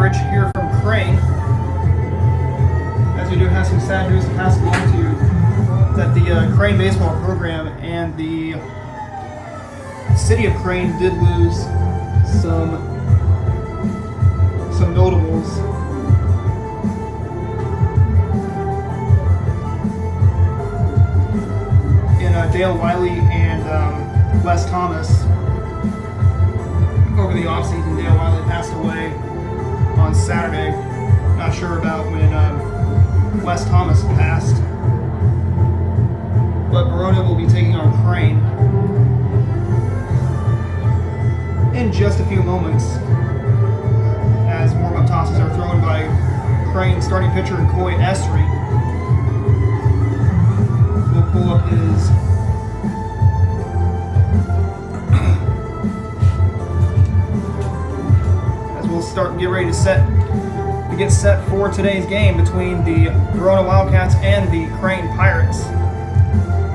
coverage here from Crane, as we do have some sad news to pass along to you, that the Crane baseball program and the city of Crane did lose some notables. Dale Wiley and Les Thomas. Over the offseason, Dale Wiley passed away on Saturday. Not sure about when Les Thomas passed. But Verona will be taking on Crane in just a few moments, as warm-up tosses are thrown by Crane starting pitcher Coy Esri. We'll pull up his start and get ready to get set for today's game between the Verona Wildcats and the Crane Pirates.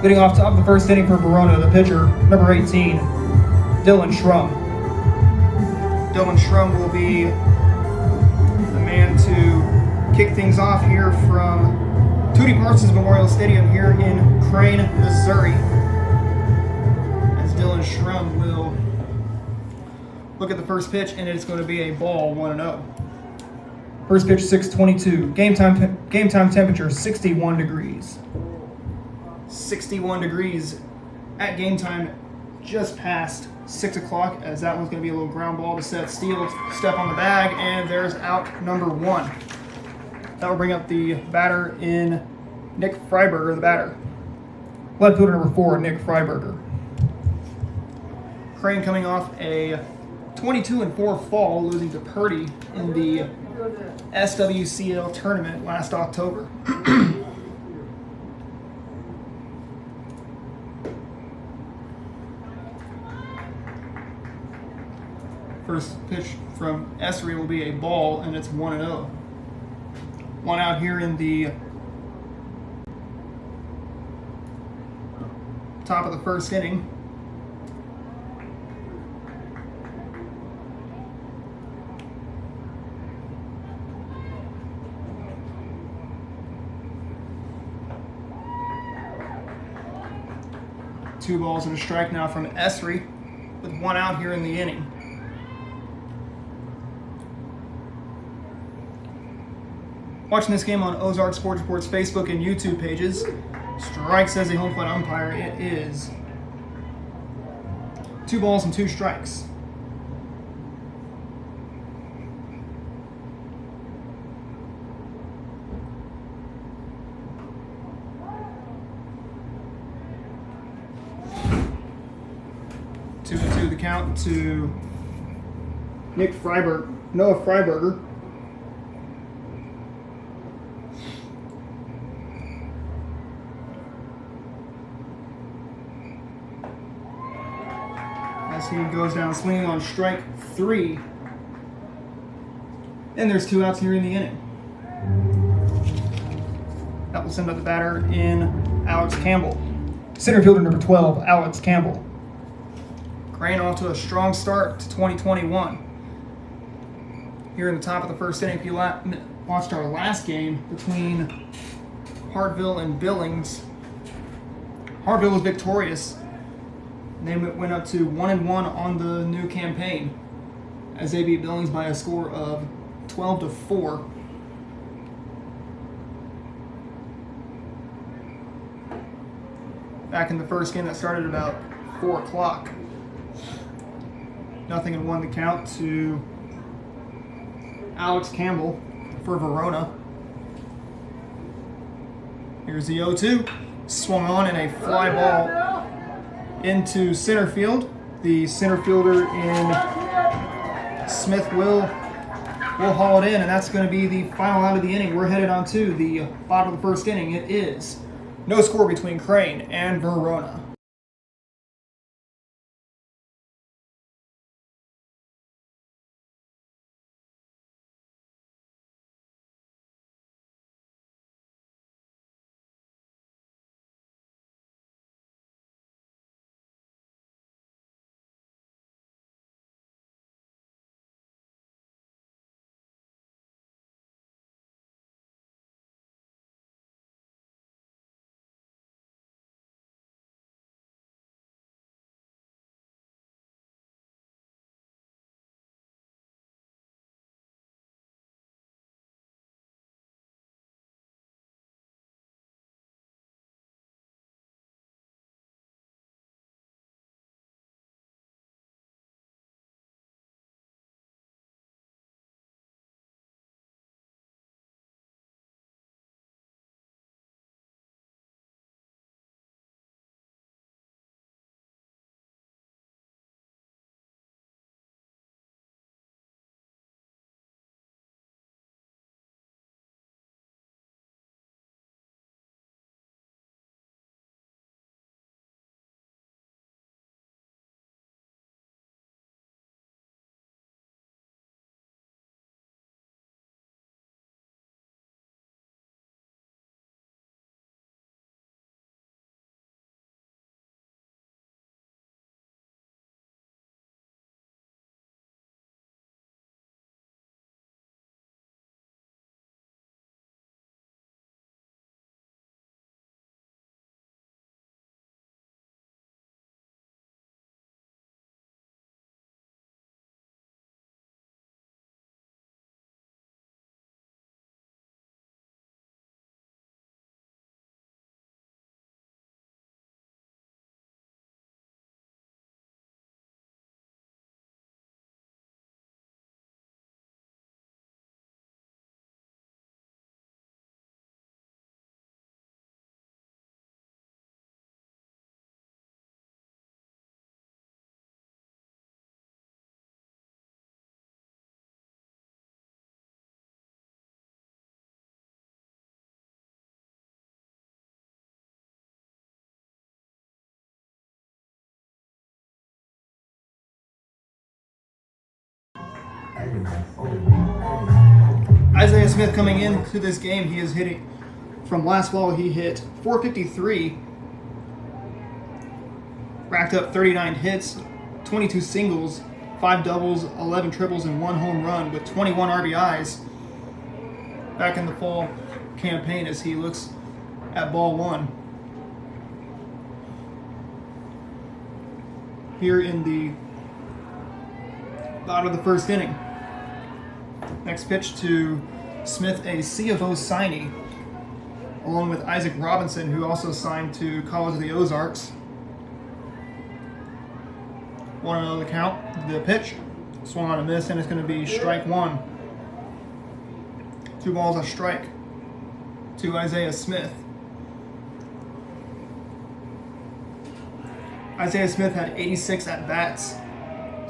Leading off top of the first inning for Verona, the pitcher, number 18, Dylan Schrum. Dylan Schrum will be the man to kick things off here from Tootie Parsons Memorial Stadium here in Crane, Missouri, as Dylan Schrum will look at the first pitch, and it's going to be a ball, 1-0. First pitch, 6:22. Game time temperature, 61 degrees. 61 degrees at game time, just past 6 o'clock, as that one's going to be a little ground ball to set Steele. Step on the bag, and there's out number 1. That will bring up the batter in Nick Freiberger, the batter. Left fielder number 4, Nick Freiberger. Crane coming off a 22-4 fall, losing to Purdy in the SWCL tournament last October. First pitch from Esri will be a ball, and it's 1-0. One out here in the top of the first inning. Two balls and a strike now from Esri, with one out here in the inning. Watching this game on Ozark Sports Report's Facebook and YouTube pages, strikes as a home plate umpire, it is 2 balls and 2 strikes. The count to Noah Freiberger. As he goes down swinging on strike 3. And there's 2 outs here in the inning. That will send up the batter in Alex Campbell. Center fielder number 12, Alex Campbell. Crane off to a strong start to 2021. Here in the top of the first inning, if you watched our last game between Hartville and Billings, Hartville was victorious. They went up to 1-1 on the new campaign, as they beat Billings by a score of 12-4. Back in the first game that started about 4 o'clock. 0-1 the count to Alex Campbell for Verona. Here's the 0-2. Swung on in a fly ball into center field. The center fielder in Smith will haul it in, and that's going to be the final out of the inning. We're headed on to the bottom of the first inning. It is no score between Crane and Verona. Isaiah Smith coming into this game, he is hitting, from last fall, he hit .453, racked up 39 hits, 22 singles, 5 doubles, 11 triples, and 1 home run with 21 RBIs back in the fall campaign as he looks at ball 1. Here in the bottom of the first inning. Next pitch to Smith, a C of O signee, along with Isaac Robinson, who also signed to College of the Ozarks. 1-0 the count. The pitch, swung on a miss, and it's going to be strike 1. 2 balls, a strike to Isaiah Smith. Isaiah Smith had 86 at-bats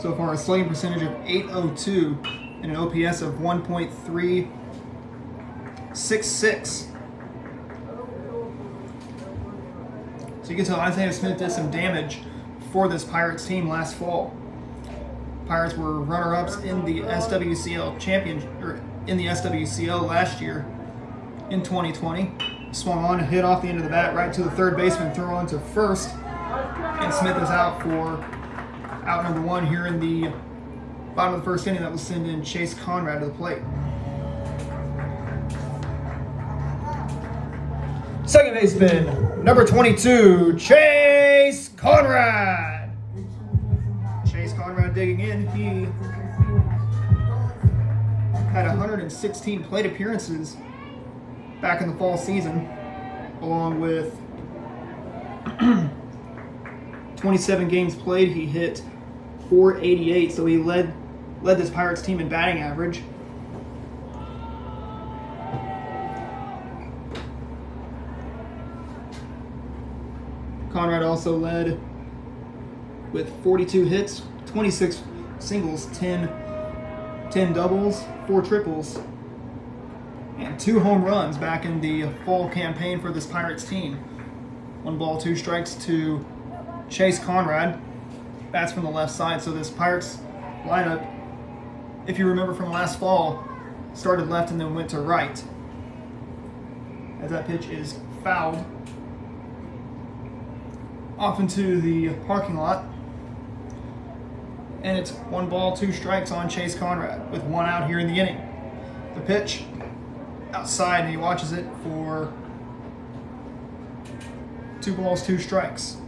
so far, a slugging percentage of .802 and an OPS of 1.366. So you can tell Isaiah Smith did some damage for this Pirates team last fall. Pirates were runner-ups in the SWCL in the SWCL last year in 2020. Swung on, hit off the end of the bat right to the third baseman, throw on to first, and Smith is out for out number 1 here in the bottom of the first inning. That will send in Chase Conrad to the plate. Second baseman, number 22, Chase Conrad. Chase Conrad digging in. He had 116 plate appearances back in the fall season, along with 27 games played. He hit .488, so he led this Pirates team in batting average. Conrad also led with 42 hits, 26 singles, 10 doubles, 4 triples, and 2 home runs back in the fall campaign for this Pirates team. 1 ball, 2 strikes to Chase Conrad. Bats from the left side, so this Pirates lineup, if you remember from last fall, started left and then went to right. As that pitch is fouled off into the parking lot. And it's 1 ball, 2 strikes on Chase Conrad with 1 out here in the inning. The pitch outside, and he watches it for 2 balls, 2 strikes.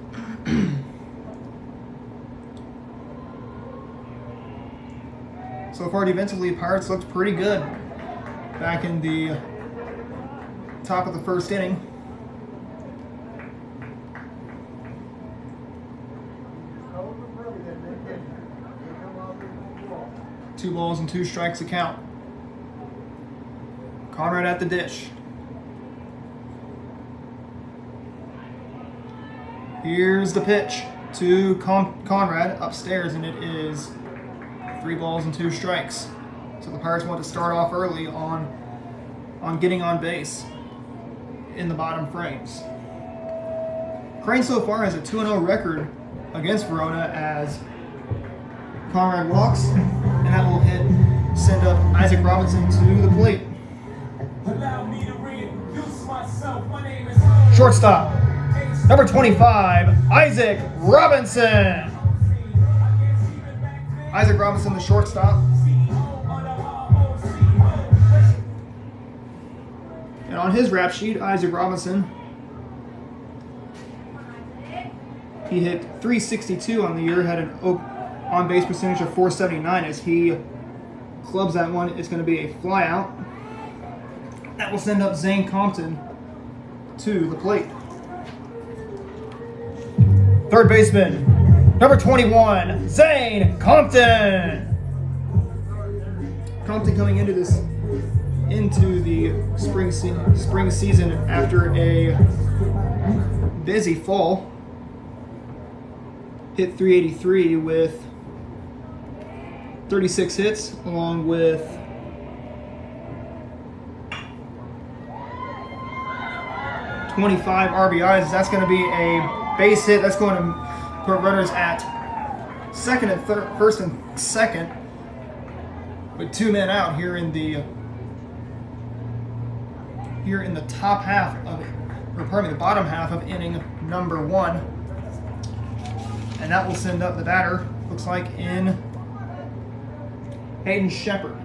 So far defensively, Pirates looked pretty good back in the top of the first inning. Two balls and 2 strikes to count. Conrad at the dish. Here's the pitch to Conrad upstairs, and it is 3 balls and 2 strikes. So the Pirates want to start off early on getting on base in the bottom frames. Crane so far has a 2-0 record against Verona as Conrad walks, and that will send up Isaac Robinson to the plate. Shortstop, number 25, Isaac Robinson. Isaac Robinson, the shortstop. And on his rap sheet, Isaac Robinson, he hit .362 on the year, had an on-base percentage of .479. As he clubs that one, it's going to be a fly out. That will send up Zane Compton to the plate. Third baseman, number 21, Zane Compton. Compton coming into the spring season after a busy fall. Hit .383 with 36 hits, along with 25 RBIs. That's going to be a base hit. That's going to put runners at first and second, with 2 men out here in the top half of, or pardon me, the bottom half of inning number 1. And that will send up the batter, looks like, in Hayden Shepard.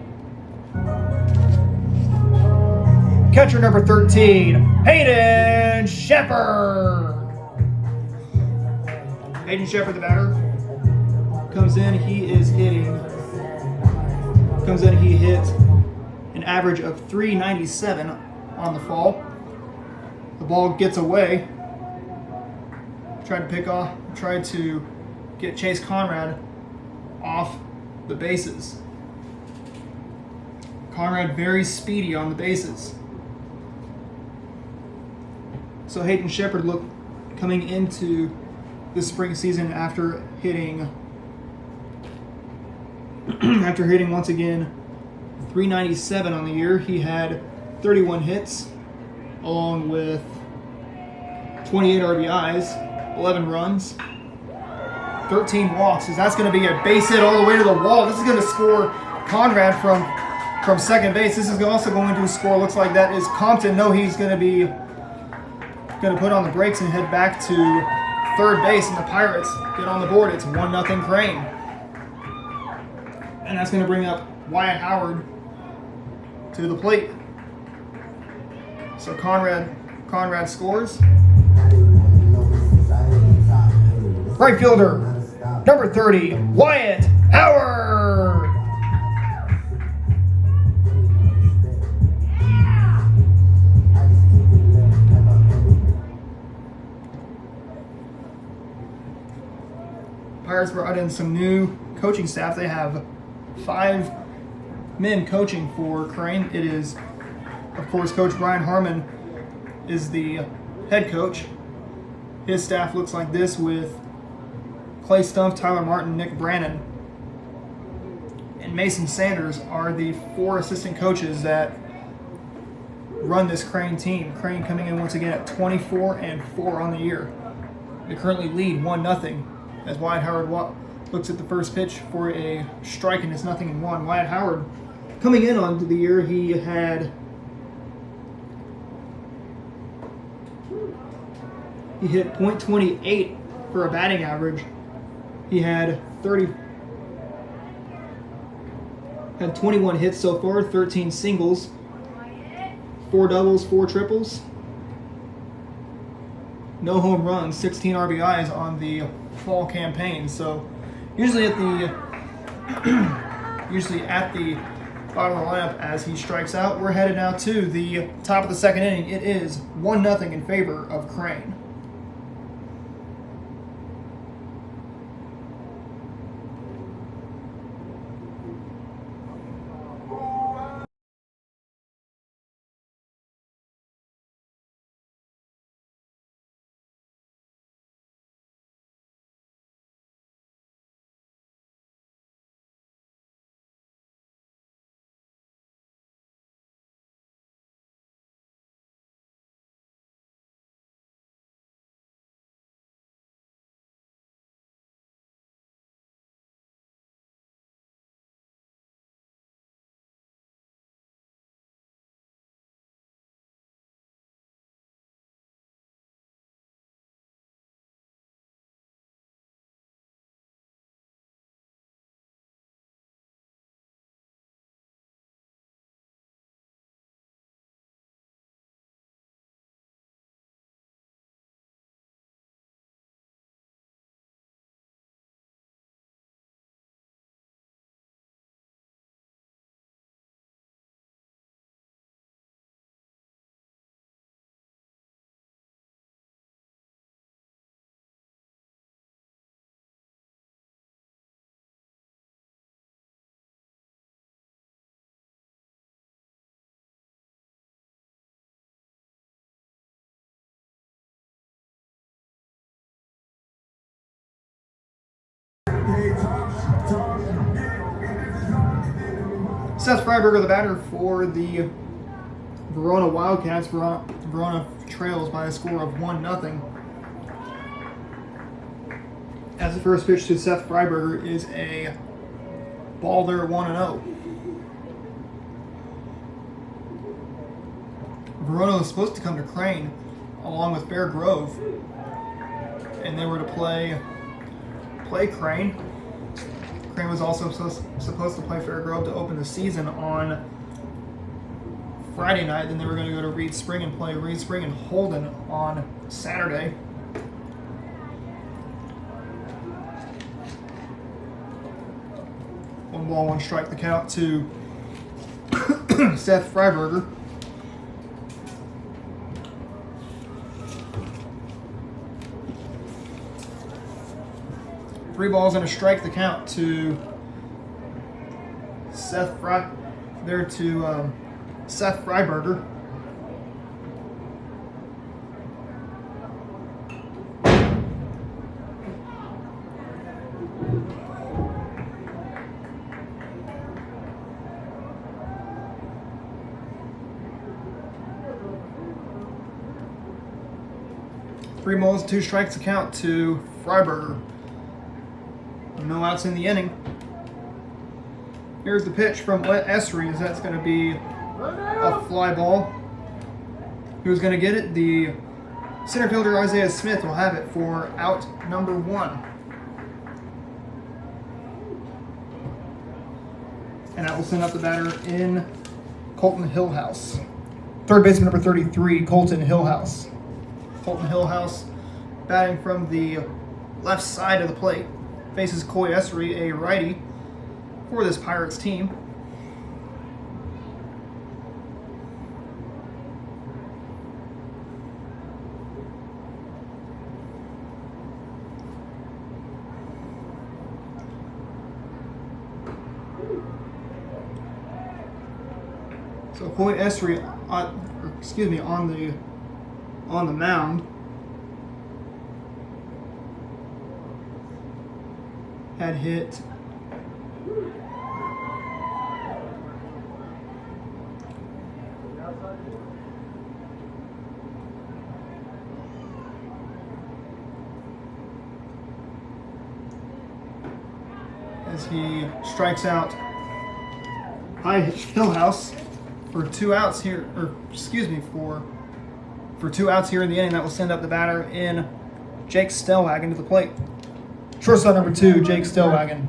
Catcher number 13, Hayden Shepard. Hayden Shepard, the batter, comes in. He hit an average of .397 on the fall. The ball gets away. Tried to get Chase Conrad off the bases. Conrad very speedy on the bases. So Hayden Shepard coming into the spring season after hitting once again .397 on the year. He had 31 hits along with 28 RBIs, 11 runs, 13 walks. That's going to be a base hit all the way to the wall. This is going to score Conrad from second base. This is also going to score, looks like that is Compton. No, he's going to put on the brakes and head back to third base, and the Pirates get on the board. It's 1-0 Crane. And that's going to bring up Wyatt Howard to the plate. So Conrad scores. Right fielder, number 30, Wyatt Howard. Pirates brought in some new coaching staff. They have 5 men coaching for Crane. It is, of course, Coach Brian Harmon is the head coach. His staff looks like this with Clay Stumpf, Tyler Martin, Nick Brannon, and Mason Sanders are the 4 assistant coaches that run this Crane team. Crane coming in once again at 24-4 on the year. They currently lead 1-0 as Wyatt Howard looks at the first pitch for a strike, and it's 0-1. Wyatt Howard coming in onto the year, he hit .28 for a batting average. He had 21 hits so far, 13 singles, 4 doubles, 4 triples, no home runs, 16 RBIs on the fall campaign. So usually at the bottom of the lineup as he strikes out. We're headed now to the top of the second inning. It is 1-0 in favor of Crane. Seth Freiberger, the batter for the Verona Wildcats. Verona trails by a score of 1-0. As the first pitch to Seth Freiberger is a ball there, 1-0. Verona was supposed to come to Crane along with Bear Grove, and they were to play Crane. Crane was also supposed to play Fair Grove to open the season on Friday night. Then they were going to go to Reed Spring and play Reed Spring and Holden on Saturday. One ball, one strike, the count to Seth Freiberger. Three balls and a strike, the count to Seth Freiberger. Three balls, two strikes, the count to Freiberger. No outs in the inning. Here's the pitch from Esri, as that's going to be a fly ball. Who's going to get it? The center fielder Isaiah Smith will have it for out number 1. And that will send up the batter in Colton Hillhouse. Third baseman number 33, Colton Hillhouse. Colton Hillhouse batting from the left side of the plate. Faces Coy Esri, a righty, for this Pirates team. So Coy Esri, on the mound. Had hit as he strikes out Hillhouse for 2 outs here, for 2 outs here in the inning. That will send up the batter in Jake Stellwagen to the plate. Shortstop number 2, Jake Stellwagen.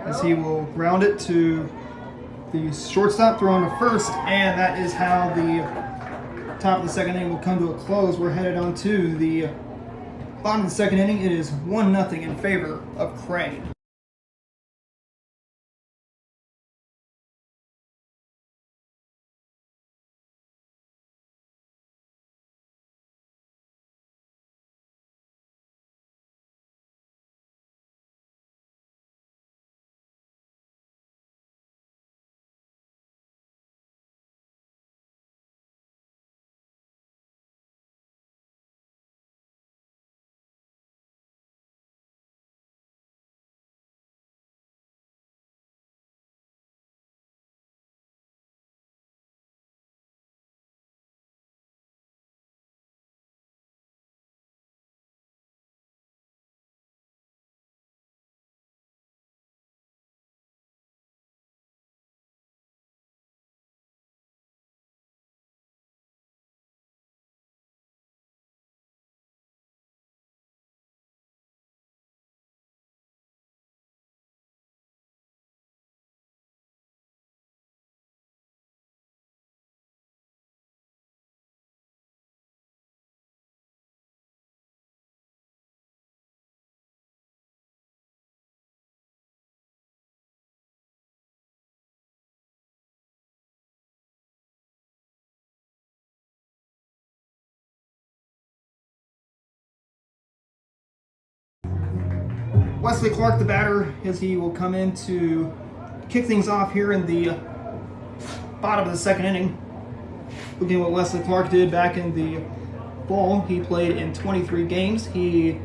As he will ground it to the shortstop, throwing to first, and that is how the top of the second inning will come to a close. We're headed on to the bottom of the second inning. It is 1-0 in favor of Crane. Wesley Clark, the batter, as he will come in to kick things off here in the bottom of the second inning. Looking at what Wesley Clark did back in the fall, he played in 23 games. He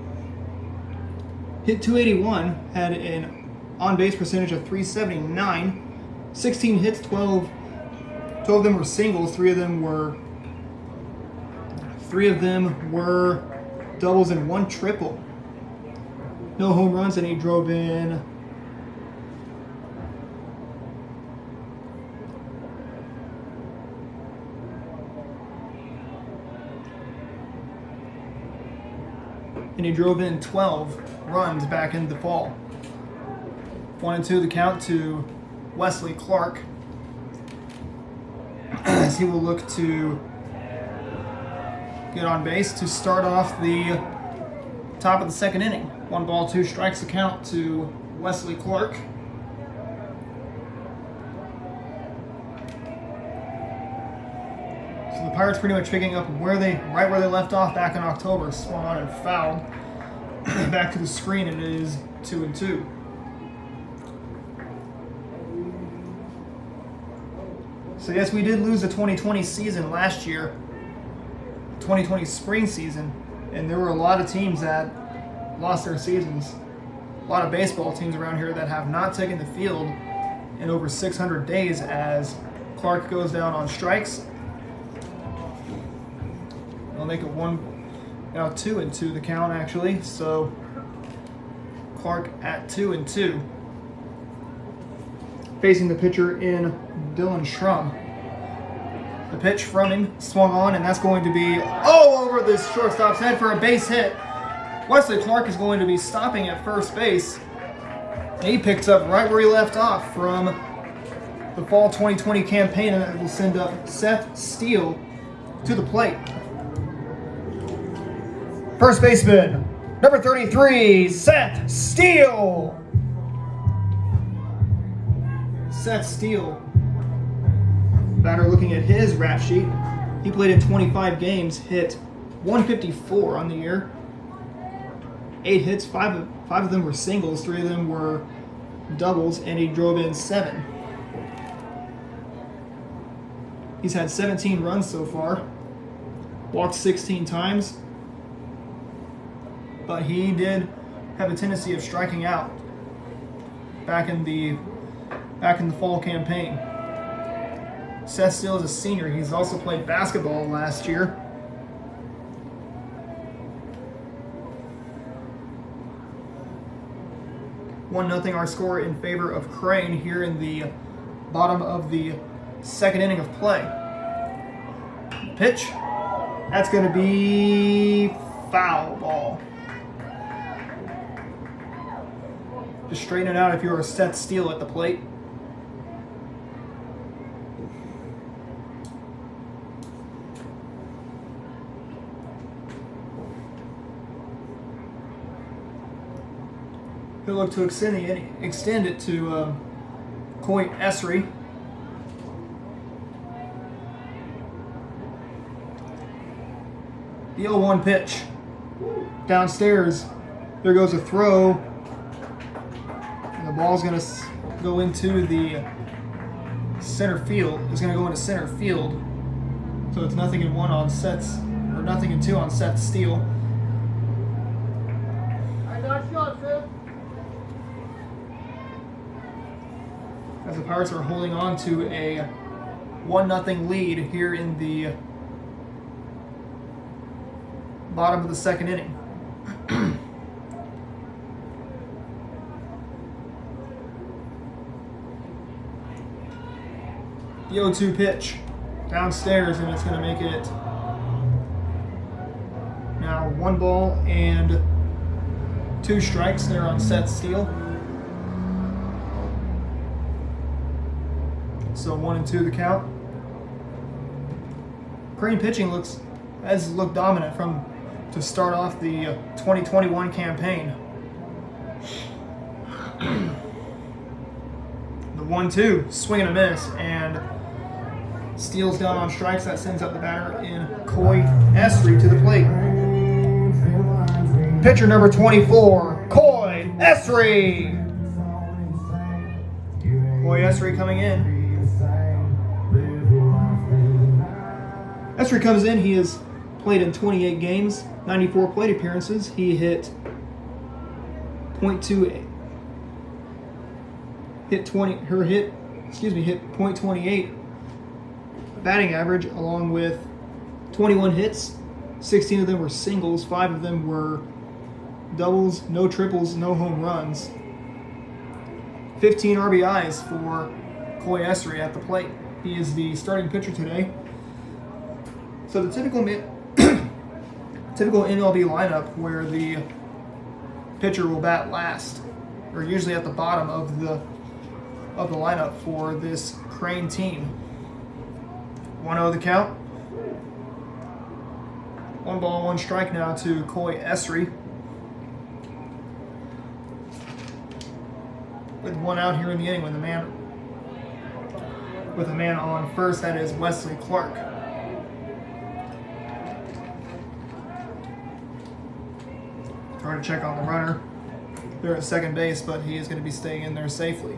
hit 281, had an on-base percentage of 379, 16 hits, 12 of them were singles, 3 of them were doubles and 1 triple. No home runs, and he drove in and he drove in 12 runs back in the fall. 1-2 the count to Wesley Clark, as he will look to get on base to start off the top of the second inning. 1 ball, 2 strikes the count to Wesley Clark. So the Pirates pretty much picking up right where they left off back in October. Swung on and fouled. Back to the screen, and it is 2-2. So yes, we did lose the 2020 season last year, 2020 spring season, and there were a lot of teams that lost their seasons. A lot of baseball teams around here that have not taken the field in over 600 days, as Clark goes down on strikes. They'll make it 2-2 the count actually. So Clark at 2-2. Facing the pitcher in Dylan Schrum. The pitch from him swung on, and that's going to be over the shortstop's head for a base hit. Wesley Clark is going to be stopping at first base. And he picks up right where he left off from the fall 2020 campaign, and that will send up Seth Steele to the plate. First baseman, number 33, Seth Steele. Seth Steele, batter looking at his rap sheet. He played in 25 games, hit 154 on the year. 8 hits, 5 of them were singles, 3 of them were doubles, and he drove in 7. He's had 17 runs so far, walked 16 times, but he did have a tendency of striking out back in the fall campaign. Seth Steele is a senior. He's also played basketball last year. One 0 our score in favor of Crane here in the bottom of the second inning of play. Pitch, that's going to be foul ball. Just straighten it out if you're a Seth Steele at the plate. He'll look to extend it to Coy Esri. The 0-1 pitch. Downstairs. There goes a throw. And the ball's going to go into the center field. It's going to go into center field. So it's 0-1 on Seth's, or 0-2 on Seth Steele. As the Pirates are holding on to a 1-0 lead here in the bottom of the second inning. The 0-2 pitch downstairs, and it's going to make it now 1 ball and 2 strikes there on Seth Steele. So 1-2 the count. Crane pitching has looked dominant to start off the 2021 campaign. The 1-2, swing and a miss, and Steele's down on strikes. That sends up the batter in Coy Esri to the plate. Pitcher number 24, Coy Esri. Coy Esri coming in. Esri comes in. He has played in 28 games, 94 plate appearances. He hit .28. Hit .28 batting average, along with 21 hits. 16 of them were singles, 5 of them were doubles, no triples, no home runs. 15 RBIs for Coy Esri at the plate. He is the starting pitcher today. So the typical MLB lineup where the pitcher will bat last, or usually at the bottom of the lineup for this Crane team. 1-0 the count. 1 ball, 1 strike now to Coy Esri. With 1 out here in the inning, with a man on first, that is Wesley Clark. Trying to check on the runner. They're at second base, but he is going to be staying in there safely.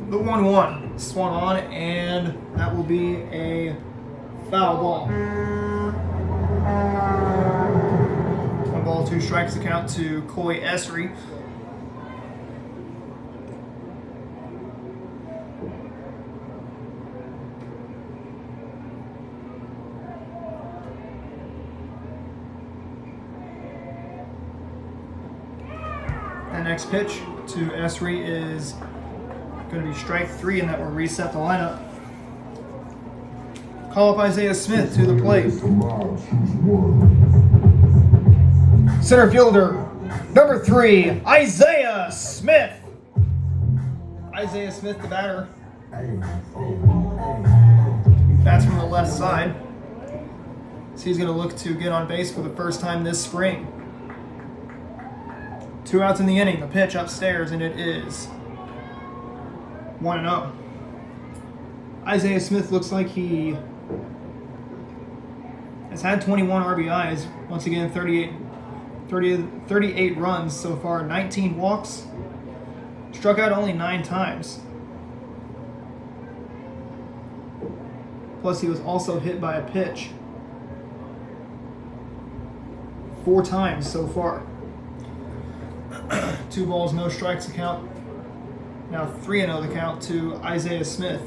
The 1-1 swung on, and that will be a foul ball. 1 ball, 2 strikes, the count to Coy Esri. The next pitch to Esri is going to be strike 3, and that will reset the lineup. Call up Isaiah Smith to the plate. Center fielder, number 3, Isaiah Smith. Isaiah Smith, the batter. Bats from the left side. So he's going to look to get on base for the first time this spring. 2 outs in the inning. The pitch upstairs, and it is 1-0. Isaiah Smith looks like he has had 21 RBIs. Once again, 38 runs so far, 19 walks. Struck out only 9 times. Plus, he was also hit by a pitch 4 times so far. 2 balls, no strikes the count. Now 3-0 the count to Isaiah Smith.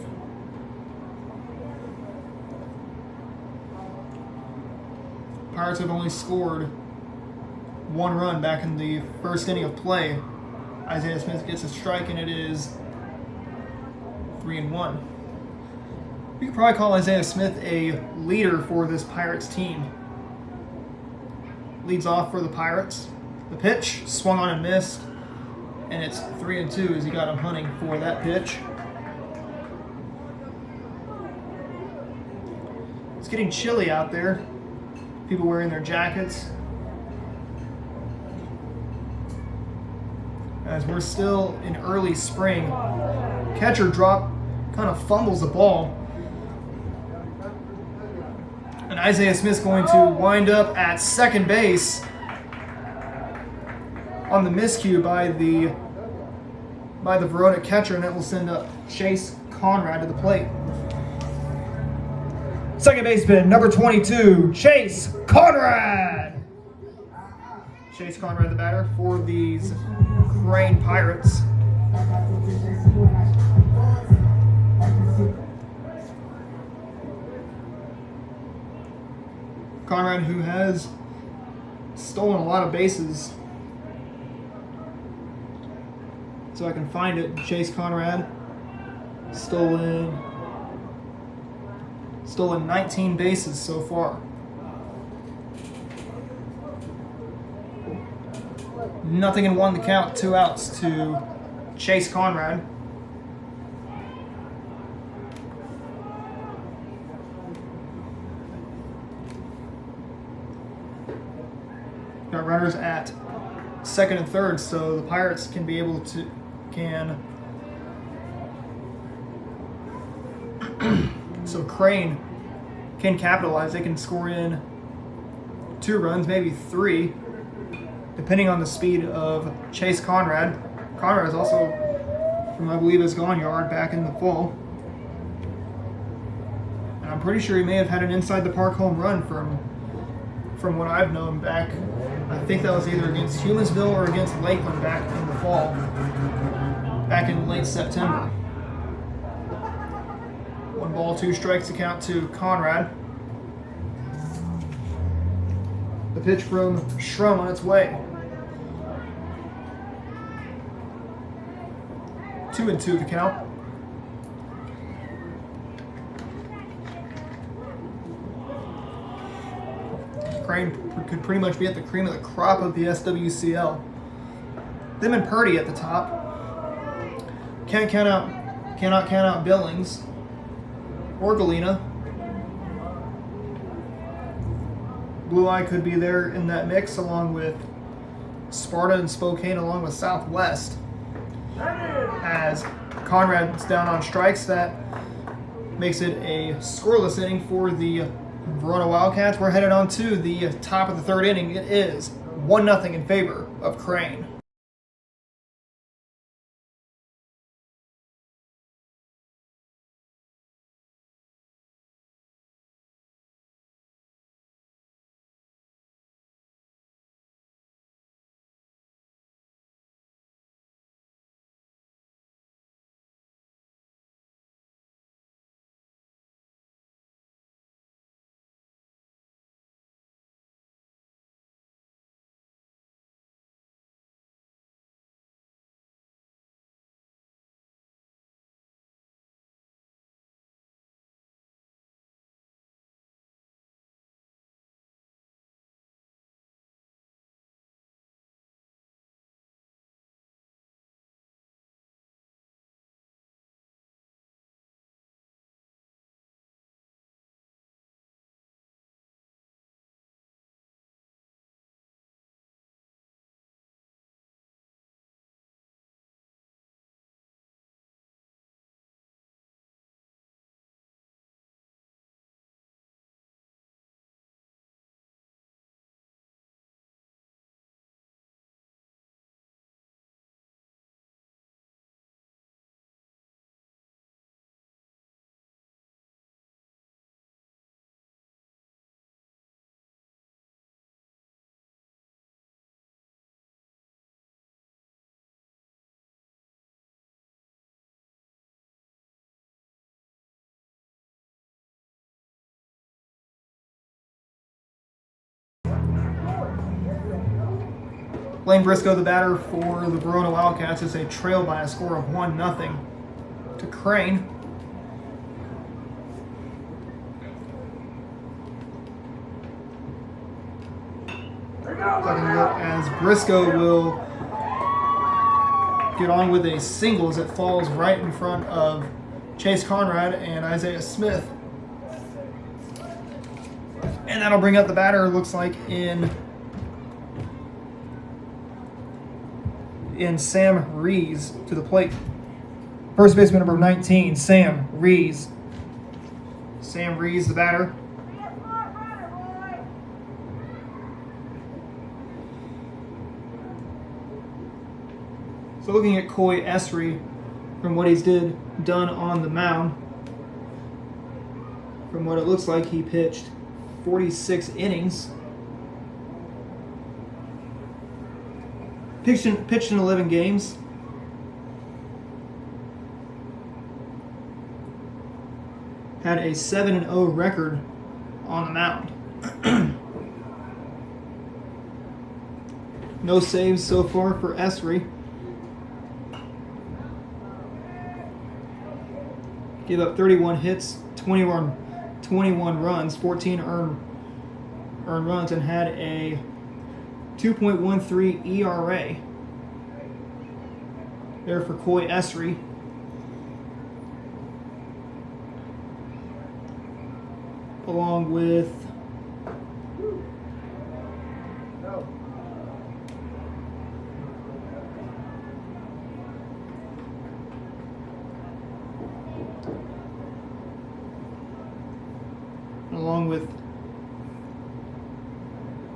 Pirates have only scored 1 run back in the first inning of play. Isaiah Smith gets a strike, and it is 3-1. We could probably call Isaiah Smith a leader for this Pirates team. Leads off for the Pirates. The pitch swung on and missed, and it's 3-2 as he got him hunting for that pitch. It's getting chilly out there. People wearing their jackets. As we're still in early spring, catcher drop kind of fumbles the ball. And Isaiah Smith's going to wind up at second base on the miscue by the Verona catcher, and that will send up Chase Conrad to the plate. Second baseman, number 22, Chase Conrad. Chase Conrad, the batter for these Crane Pirates. Conrad, who has stolen a lot of bases. So I can find it. Chase Conrad stolen 19 bases so far. Nothing in 1 to count, 2 outs to Chase Conrad. Got runners at second and third, so the Pirates can be able to so Crane can capitalize. They can score in 2 runs, maybe 3, depending on the speed of Chase Conrad. Conrad is also from, I believe, his gone yard back in the fall. pretty sure he may have had an inside the park home run from what I've known back. I think that was either against Humansville or against Lakeland back in the fall, back in late September. 1 ball, 2 strikes to count to Conrad. The pitch from Schrum on its way. 2-2 the count. Crane could pretty much be at the cream of the crop of the SWCL. Them and Purdy at the top. Cannot count out Billings or Galena. Blue Eye could be there in that mix, along with Sparta and Spokane, along with Southwest. As Conrad's down on strikes, that makes it a scoreless inning for the Verona Wildcats. We're headed on to the top of the 3rd inning. It is 1-0 in favor of Crane. Blaine Briscoe, the batter for the Verona Wildcats, is a trail by a score of 1-0 to Crane. As Briscoe will get on with a single as it falls right in front of Chase Conrad and Isaiah Smith. And that'll bring up the batter, looks like, in Sam Rees to the plate. First baseman number 19, Sam Rees. Sam Rees, the batter. So looking at Coy Esri, from what he's done on the mound, from what it looks like, he pitched 46 innings. Pitched in 11 games. Had a 7-0 record on the mound. No saves so far for Esri. Gave up 31 hits, 21 runs, 14 earned runs, and had a 2.13 ERA there for Coy Esri. Along with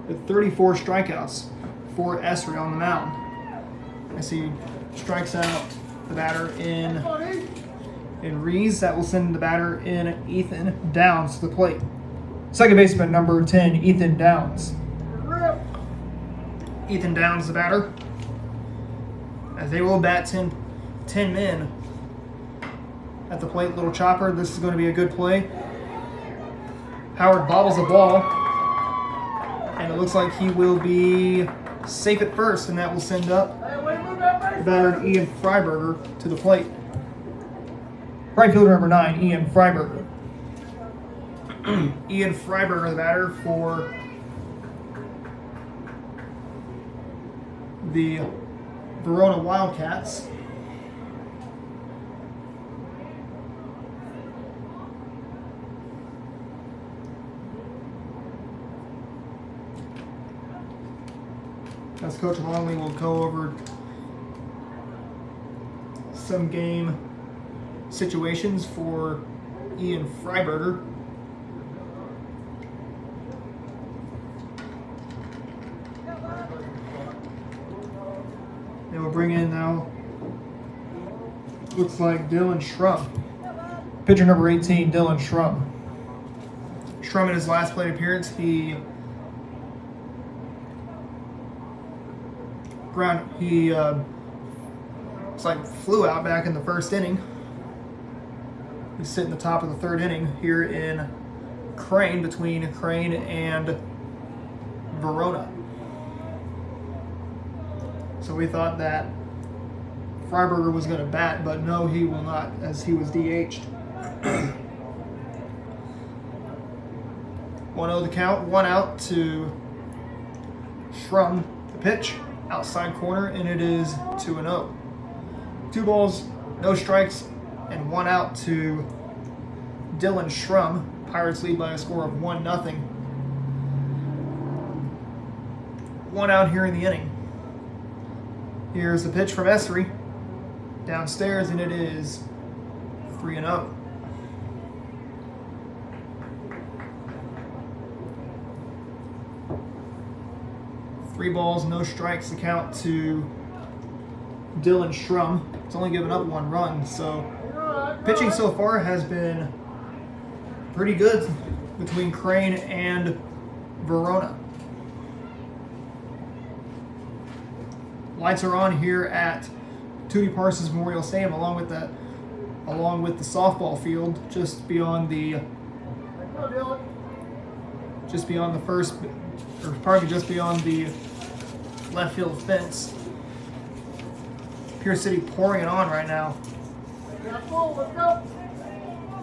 the 34 strikeouts for Esri on the mound. As he strikes out the batter in in Rees. That will send the batter in Ethan Downs to the plate. Second baseman, number 10, Ethan Downs. Ethan Downs, the batter, as they will bat 10 men at the plate. Little chopper. This is going to be a good play. Howard bobbles the ball, and it looks like he will be safe at first, and that will send up the batter Ian Freiberger to the plate. Right fielder number 9, Ian Freiberger. Ian Freiberger, the batter for the Verona Wildcats. As Coach Longley will go over some game situations for Ian Freiberger. They will bring in now, looks like Dylan Schrum. Pitcher number 18, Dylan Schrum. Schrum in his last plate appearance, he it's like flew out back in the first inning. He's sitting the top of the third inning here in Crane, between Crane and Verona. So we thought that Freiberger was going to bat, but no, he will not, as he was DH'd. 1-0 the count, 1 out to Schrum, the pitch, outside corner, and it is 2-0. 2 balls, no strikes, and 1 out to Dylan Schrum. Pirates lead by a score of 1-0. 1 out here in the inning. Here's the pitch from Essery downstairs, and it is 3-0. Three balls, no strikes, the count to Dylan Schrum. It's only given up 1 run, so pitching so far has been pretty good between Crane and Verona. Lights are on here at Tootie Parsons Memorial Stadium, along with the softball field, just beyond the first, or probably just beyond the left field fence. Pierce City pouring it on right now.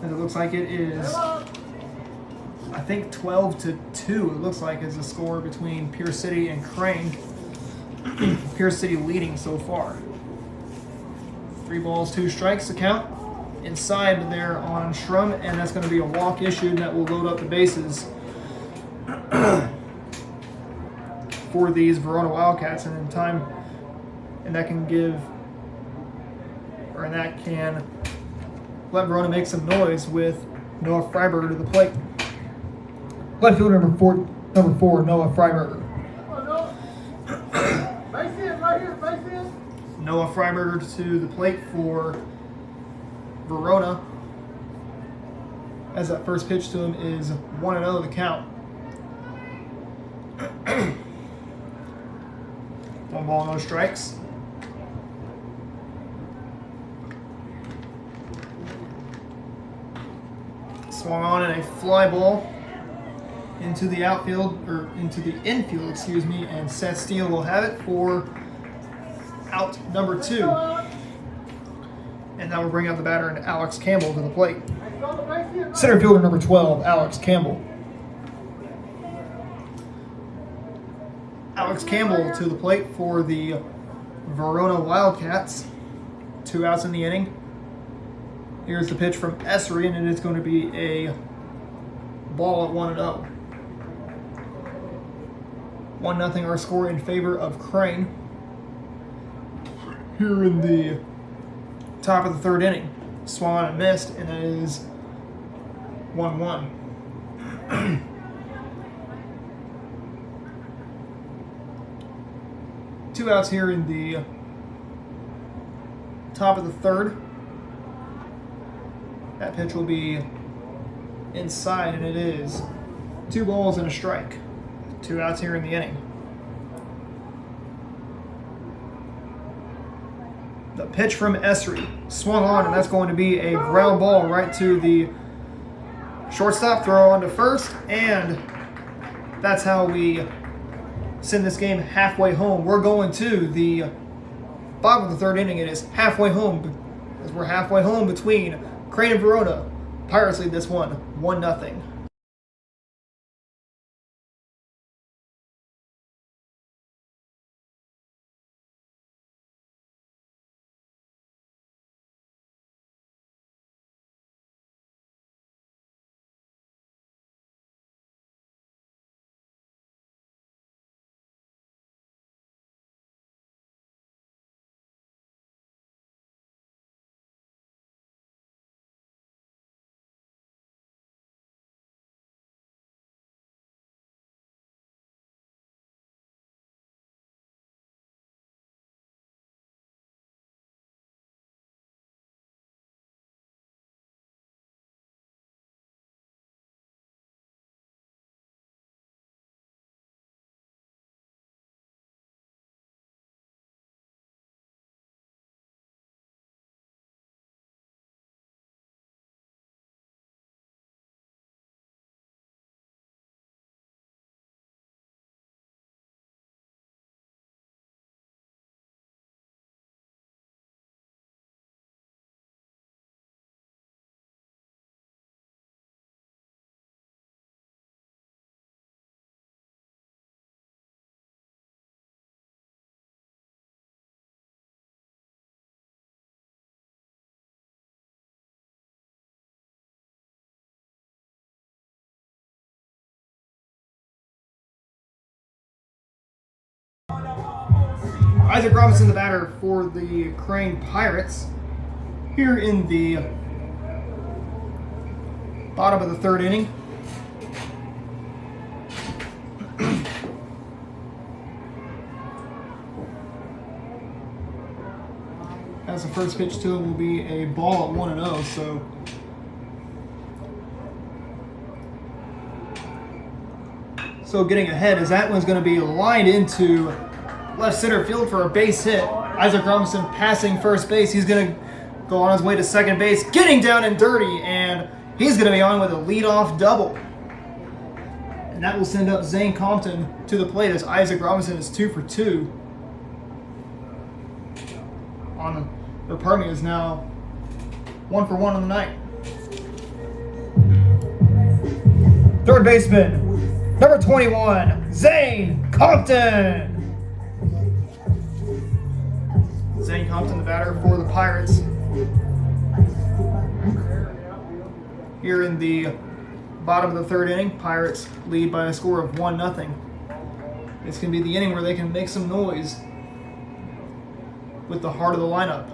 And it looks like it is, I think 12-2, it looks like, is the score between Pierce City and Crane. Pierce City leading so far. 3 balls, 2 strikes, the count. Inside there on Schrum, and that's going to be a walk issued that will load up the bases for these Verona Wildcats, and in time, and that can let Verona make some noise with Noah Freiberger to the plate. Left fielder number 4, Noah Freiberger. Noah Freiberger to the plate for Verona, as that first pitch to him is 1-0 the count. 1 ball, no strikes. Swung on in a fly ball into the outfield, or into the infield, excuse me, and Seth Steele will have it for out number 2. And that will bring out the batter and Alex Campbell to the plate. Center fielder number 12, Alex Campbell. Alex Campbell to the plate for the Verona Wildcats. 2 outs in the inning. Here's the pitch from Essery, and it is going to be a ball at 1-0. 1-0 our score in favor of Crane. Here in the top of the third inning. Swung on and missed, and it is 1-1. Two outs here in the top of the third. That pitch will be inside, and it is 2 balls and a strike. 2 outs here in the inning. The pitch from Esri swung on, and that's going to be a ground ball right to the shortstop. Throw on to first, and that's how we send this game halfway home. We're going to the bottom of the 3rd inning. It is halfway home, as we're halfway home between Crane and Verona. Pirates lead this one 1-0. Isaac Robinson, the batter for the Crane Pirates, here in the bottom of the 3rd inning. As the first pitch to him will be a ball at 1-0, so getting ahead, as that one's going to be lined into left center field for a base hit. Isaac Robinson passing first base. He's going to go on his way to second base, getting down and dirty, and he's going to be on with a leadoff double. And that will send up Zane Compton to the plate, as Isaac Robinson is 2 for 2. Is now 1 for 1 on the night. Third baseman, number 21, Zane Compton. Zane Compton, the batter for the Pirates, here in the bottom of the 3rd inning. Pirates lead by a score of 1-0. This can be the inning where they can make some noise with the heart of the lineup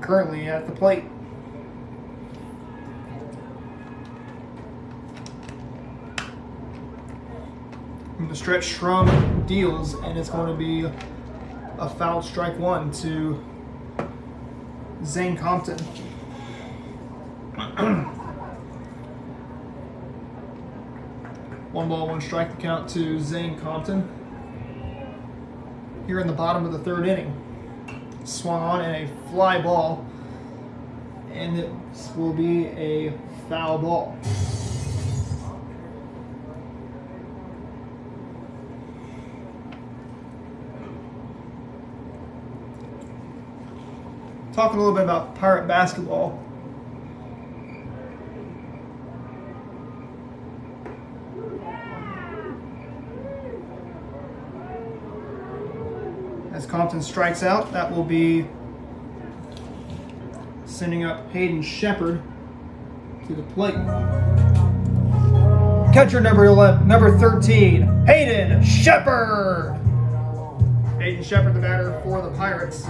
currently at the plate. From the stretch, Schrum deals, and it's going to be a foul, strike 1 to Zane Compton. 1 ball, 1 strike, the count to Zane Compton. Here in the bottom of the 3rd inning. Swung on in a fly ball, and it will be a foul ball. Talking a little bit about Pirate basketball. As Compton strikes out, that will be sending up Hayden Shepard to the plate. Catcher number 13, Hayden Shepard. Hayden Shepard, the batter for the Pirates.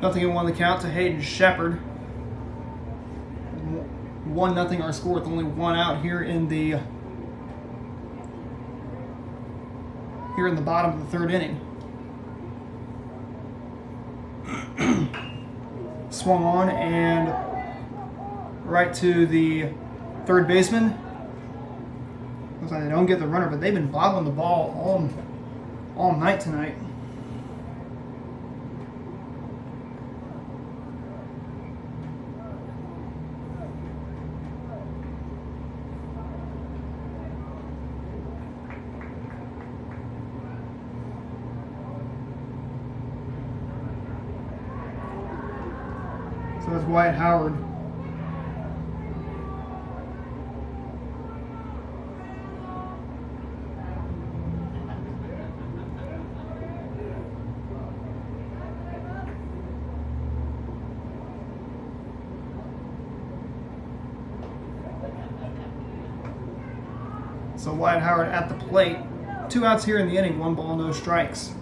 Nothing in one the count to Hayden Shepard. 1-0 our score with only one out here in the bottom of the third inning. Swung on and right to the third baseman. Looks like they don't get the runner, but they've been bobbling the ball all night tonight. So that's Wyatt Howard. So Wyatt Howard at the plate. 2 outs here in the inning, 1 ball, no strikes.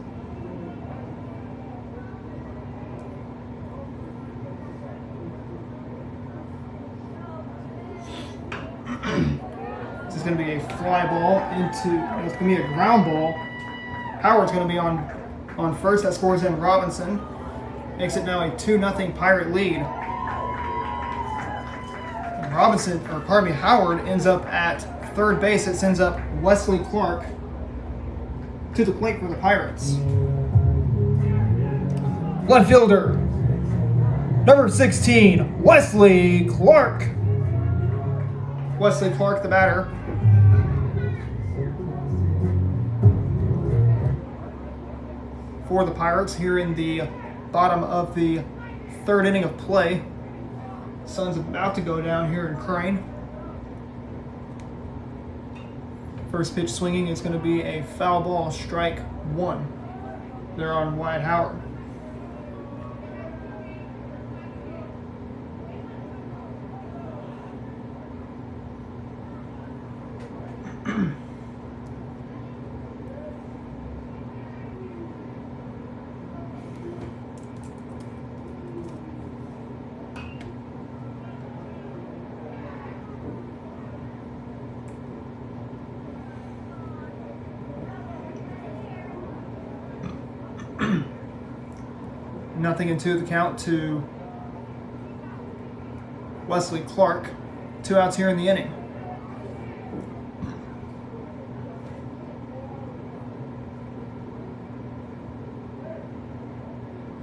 This is going to be a fly ball it's going to be a ground ball. Howard's going to be on first. That scores in Robinson. Makes it now a 2-0 Pirate lead. Howard ends up at third base. It sends up Wesley Clark to the plate for the Pirates. Left fielder, number 16, Wesley Clark. Wesley Clark, the batter. For the Pirates here in the bottom of the third inning of play. Sun's about to go down here in Crane. First pitch swinging is going to be a foul ball, strike 1. They're on Wyatt Howard. Nothing into the count to Wesley Clark. 2 outs here in the inning.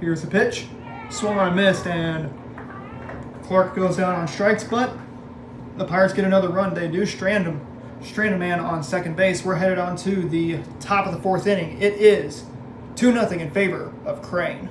Here's the pitch. Swung on and missed, and Clark goes down on strikes, but the Pirates get another run. They do strand a man on second base. We're headed on to the top of the 4th inning. It is 2-0 in favor of Crane.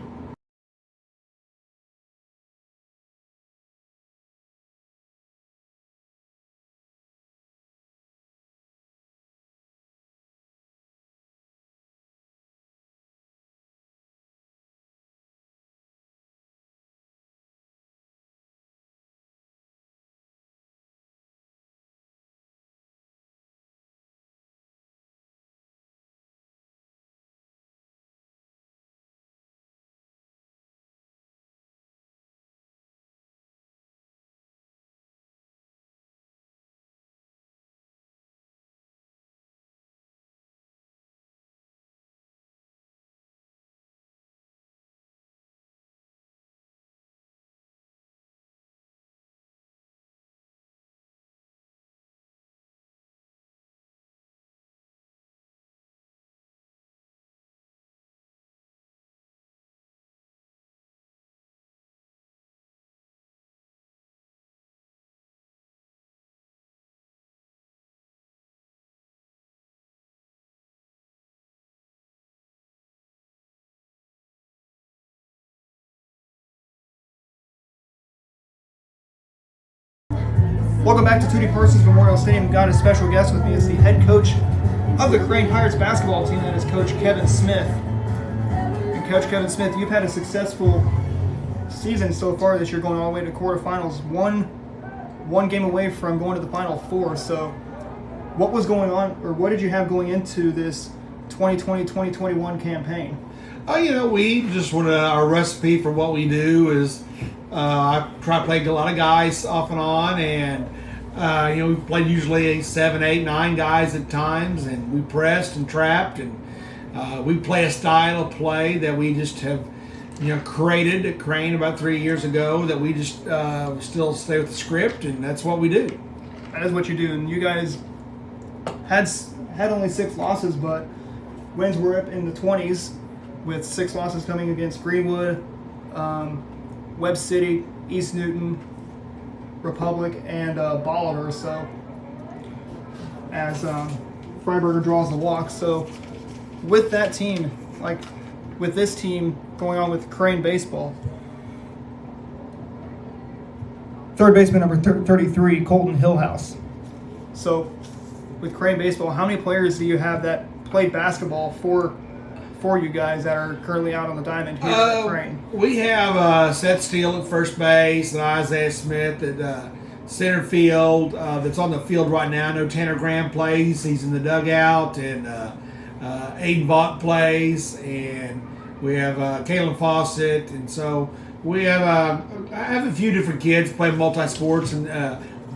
Welcome back to Tootie Parsons Memorial Stadium. Got a special guest with me. It's the head coach of the Crane Pirates basketball team. That is Coach Kevin Smith. And Coach Kevin Smith, you've had a successful season so far this year, going all the way to quarterfinals. One game away from going to the Final Four. So what was going on, or what did you have going into this 2020-2021 campaign? We just want our recipe for what we do is I try to play a lot of guys off and on, and we played usually 7, 8, 9 guys at times, and we pressed and trapped, and we play a style of play that we just have created at Crane about 3 years ago that we just still stay with the script, and that's what we do. That is what you do, and you guys had only 6 losses, but wins were up in the 20s, with 6 losses coming against Greenwood, Webb City, East Newton, Republic, and Bolivar. So as Freiburger draws the walk. So with that team, with this team going on with Crane baseball, third baseman number 33, Colton Hillhouse. So with Crane baseball, how many players do you have that played basketball for you guys that are currently out on the diamond here at Crane? We have Seth Steele at first base, and Isaiah Smith at center field. That's on the field right now. I know Tanner Graham plays. He's in the dugout, and Aiden Vaught plays, and we have Kalen Fawcett, and so we have I have a few different kids playing multi-sports and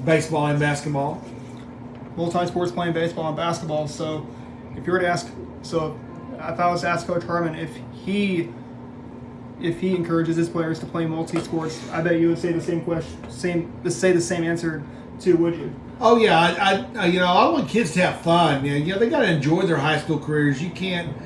baseball and basketball. Multi-sports, playing baseball and basketball. So if you were to ask, if I was to ask Coach Harmon if he encourages his players to play multi-sports, I bet you would say the same answer too, would you? Oh yeah, I want kids to have fun. They got to enjoy their high school careers. You can't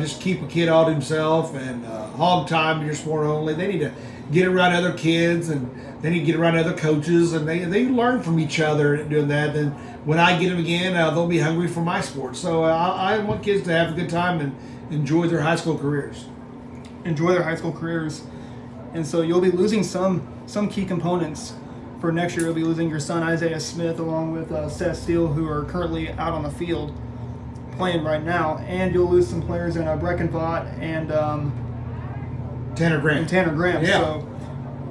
just keep a kid all to himself and hog time in your sport only. They need to get around other kids, and they need to get around other coaches, and they learn from each other doing that. Then when I get them again, they'll be hungry for my sport. So I want kids to have a good time and enjoy their high school careers. Enjoy their high school careers. And so you'll be losing some key components for next year. You'll be losing your son Isaiah Smith along with Seth Steele, who are currently out on the field playing right now, and you'll lose some players in Breckenvott and Tanner Graham. Yeah. So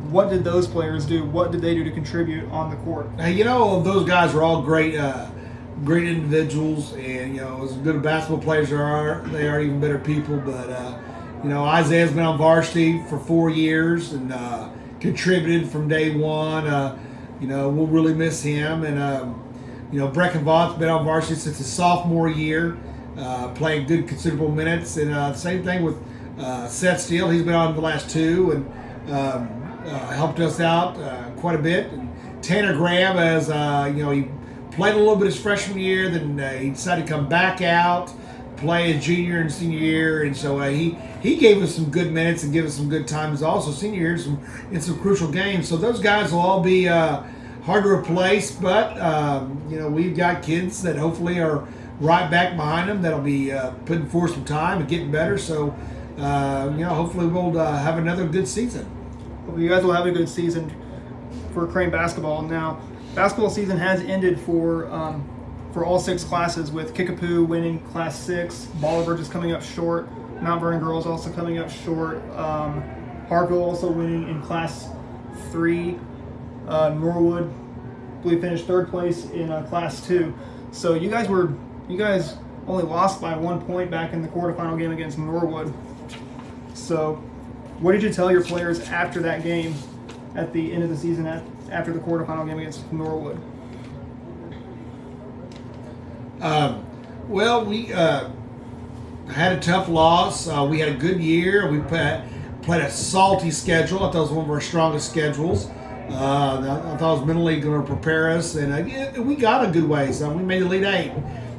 what did those players do? What did they do to contribute on the court? Those guys are all great individuals, and as good as basketball players they are even better people. But Isaiah's been on varsity for 4 years and contributed from day one. We'll really miss him, and Breckenvought's been on varsity since his sophomore year, playing good considerable minutes. And same thing with Seth Steele. He's been on the last 2 and helped us out quite a bit. And Tanner Graham, as he played a little bit his freshman year, then he decided to come back out, play his junior and senior year, and so he gave us some good minutes and gave us some good times also senior year in some crucial games. So those guys will all be hard to replace, but we've got kids that hopefully are right back behind them that'll be putting forth some time and getting better. So hopefully we'll have another good season. Well, you guys will have a good season for Crane basketball. Now, basketball season has ended for all 6 classes, with Kickapoo winning Class 6, Bolivar just coming up short, Mount Vernon girls also coming up short, Harville also winning in Class 3, Norwood, I believe, finished 3rd place in Class 2. So you guys only lost by 1 point back in the quarterfinal game against Norwood. So what did you tell your players after that game at the end of the season, after the quarterfinal game against Norwood? We had a tough loss. We had a good year. We played a salty schedule. I thought it was one of our strongest schedules. I thought it was mentally going to prepare us, and we got a good ways. We made the Elite 8.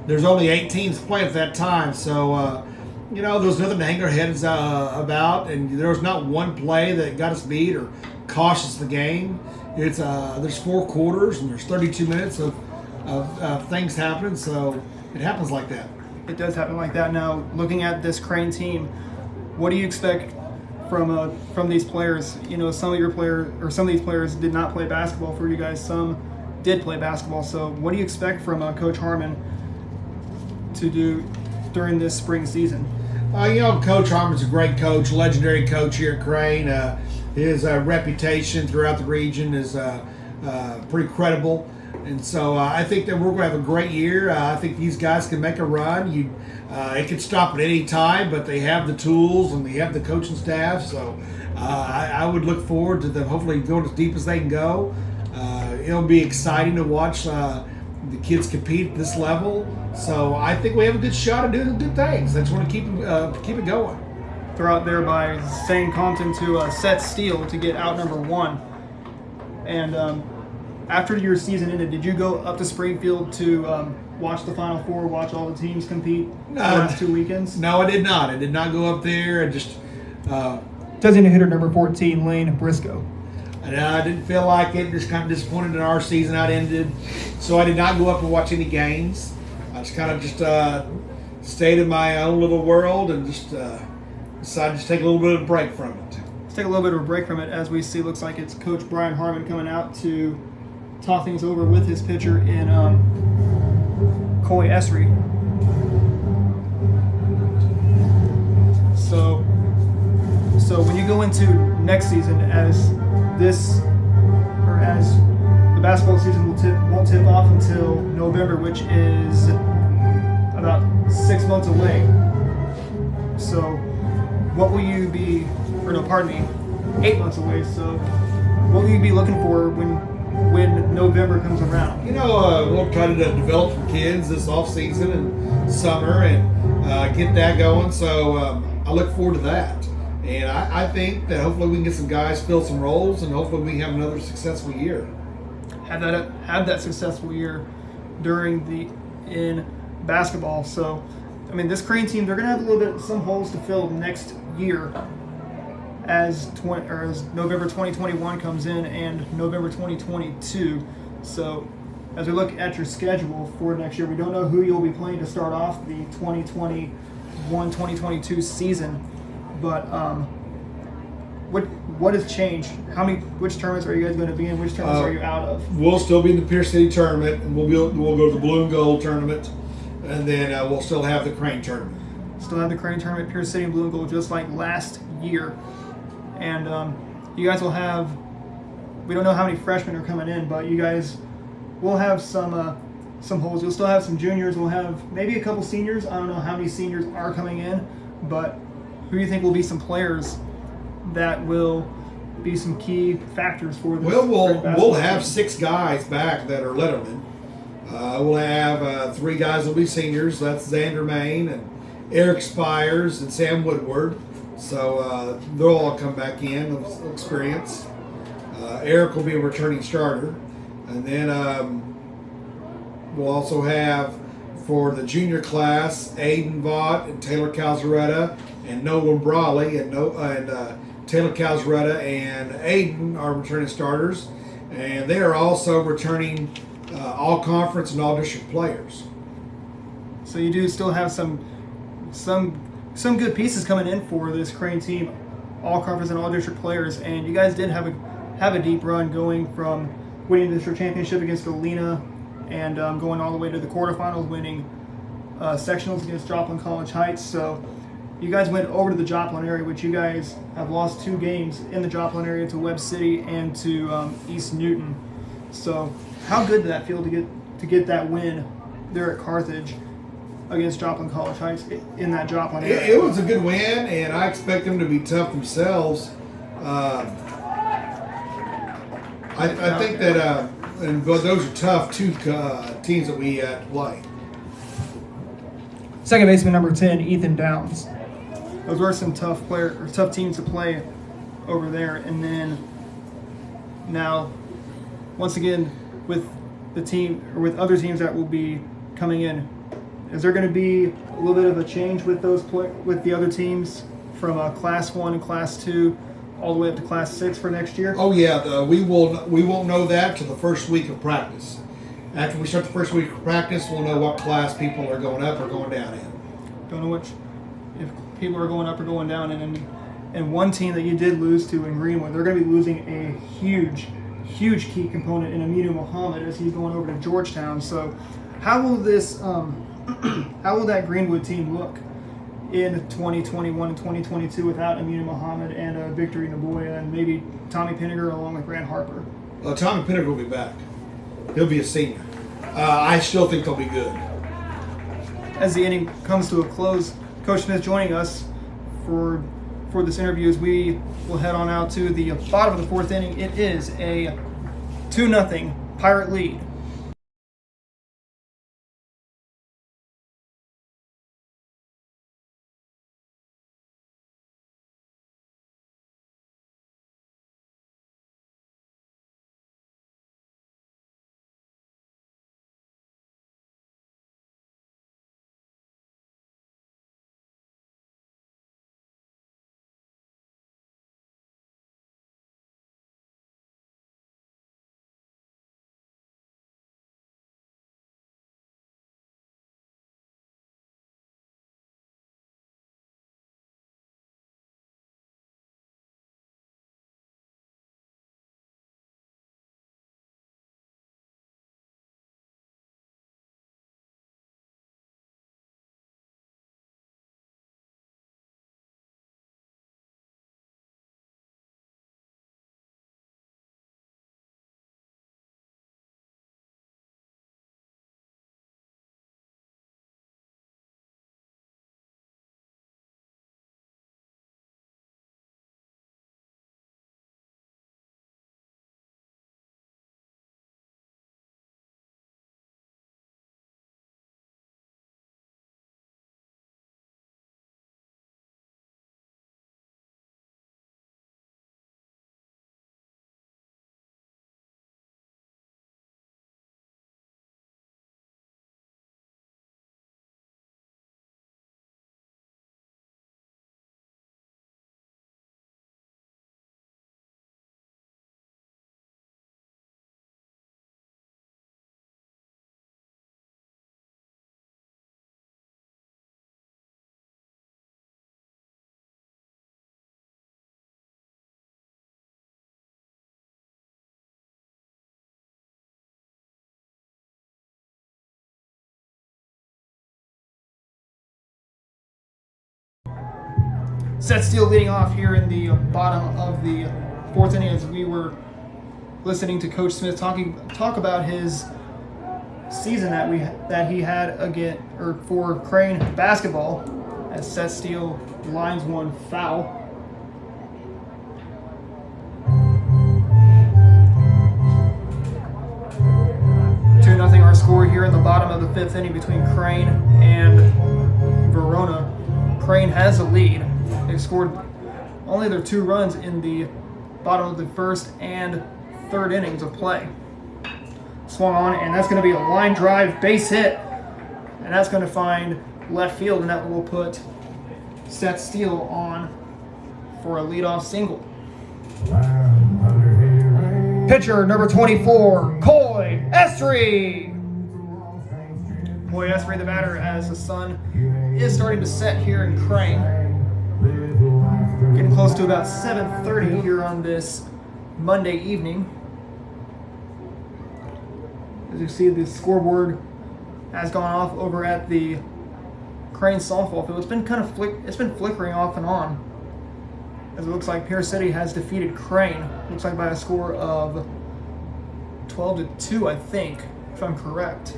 There's only 8 teams playing at that time, so there was nothing to hang our heads about, and there was not one play that got us beat or cost us the game. It's there's 4 quarters and there's 32 minutes of things happening, so it happens like that. It does happen like that. Now, looking at this Crane team, what do you expect from these players? Some of these players did not play basketball for you guys. Some did play basketball. So, what do you expect from Coach Harmon to do during this spring season? Coach Harmon's a great coach, legendary coach here at Crane. His reputation throughout the region is pretty credible. And so I think that we're going to have a great year. I think these guys can make a run. It could stop at any time, but they have the tools and they have the coaching staff. So I would look forward to them hopefully going as deep as they can go. It'll be exciting to watch the kids compete at this level. So I think we have a good shot at doing good things. I just want to keep it going. Throw out there by St. Compton to set Steele to get out number 1. And after your season ended, did you go up to Springfield to watch the Final Four, watch all the teams compete the last 2 weekends? No, I did not. I did not go up there. I just designated hitter number 14, Lane Briscoe. And I didn't feel like it. Just kind of disappointed in our season how it ended. So I did not go up and watch any games. I just kind of stayed in my own little world and just decided to take a little bit of a break from it. Let's take a little bit of a break from it as we see. Looks like it's Coach Brian Harmon coming out to talk things over with his pitcher in Coy Esri. So when you go into next season, as the basketball season won't tip off until November, which is about 6 months away. So what will you be, 8 months away. So what will you be looking for when November comes around? We'll try to develop some kids this off season and summer and get that going. So I look forward to that. And I think that hopefully we can get some guys fill some roles, and hopefully we can have another successful year. Have that successful year in basketball. So, this Crane team, they're going to have some holes to fill next year as November 2021 comes in and November 2022. So, as we look at your schedule for next year, we don't know who you'll be playing to start off the 2021-2022 season. But what has changed? Which tournaments are you guys going to be in? Which tournaments are you out of? We'll still be in the Pierce City tournament, and we'll go to the Blue and Gold tournament, and then we'll still have the Crane tournament. Still have the Crane tournament, Pierce City and Blue and Gold, just like last year. And you guys will have. We don't know how many freshmen are coming in, but you guys will have some holes. You'll still have some juniors. We'll have maybe a couple seniors. I don't know how many seniors are coming in, but who do you think will be some players that will be some key factors for this? Well, we'll have 6 guys back that are lettermen. We'll have 3 guys will be seniors. That's Xander Main and Eric Spires and Sam Woodward. So they'll all come back in with experience. Eric will be a returning starter. And then we'll also have for the junior class, Aiden Vaught and Taylor Calzaretta and Nolan Brawley and Taylor Calzaretta and Aiden are returning starters, and they are also returning all conference and all district players. So you do still have some good pieces coming in for this Crane team, all conference and all district players, and you guys did have a deep run going from winning the district championship against Galena and going all the way to the quarterfinals, winning sectionals against Joplin College Heights. So you guys went over to the Joplin area, which you guys have lost 2 games in the Joplin area to Webb City and to East Newton. So how good did that feel to get that win there at Carthage against Joplin College Heights in that Joplin area? It was a good win, and I expect them to be tough themselves. I think that but those are tough 2 teams that we play. Second baseman number 10, Ethan Downs. Those were some tough teams to play over there. And then now, once again, with the team or with other teams that will be coming in, is there going to be a little bit of a change with with the other teams from Class 1 and Class 2 all the way up to Class 6 for next year? Oh yeah, we won't know that till the first week of practice. After we start the first week of practice, we'll know what class people are going up or going down in. Don't know if people are going up or going down. And one team that you did lose to in Greenwood, they're going to be losing a huge key component in Aminu Muhammad as he's going over to Georgetown. So how will that Greenwood team look in 2021 and 2022 without Aminu Muhammad and Victory Naboya and maybe Tommy Pinniger along with Grant Harper? Tommy Pinniger will be back. He'll be a senior. I still think they'll be good. As the inning comes to a close, Coach Smith joining us for this interview as we will head on out to the bottom of the fourth inning. It is a 2-0 Pirate lead. Set Steele leading off here in the bottom of the fourth inning as we were listening to Coach Smith talk about his season that he had for Crane basketball, as Set Steele lines one foul. Our score here in the bottom of the fifth inning between Crane and Verona. Crane has a lead. They've scored only their 2 runs in the bottom of the first and third innings of play. Swung on, and that's going to be a line drive base hit, and that's going to find left field, and that will put Seth Steele on for a leadoff single. Pitcher number 24, Coy Estrie. Coy Estrie, the batter, as the sun is starting to set here in Crane. Getting close to about 7:30 here on this Monday evening. As you see, the scoreboard has gone off over at the Crane softball field. It's been kind of flickering off and on, as it looks like Pierce City has defeated Crane. Looks like by a score of 12-2, I think, if I'm correct.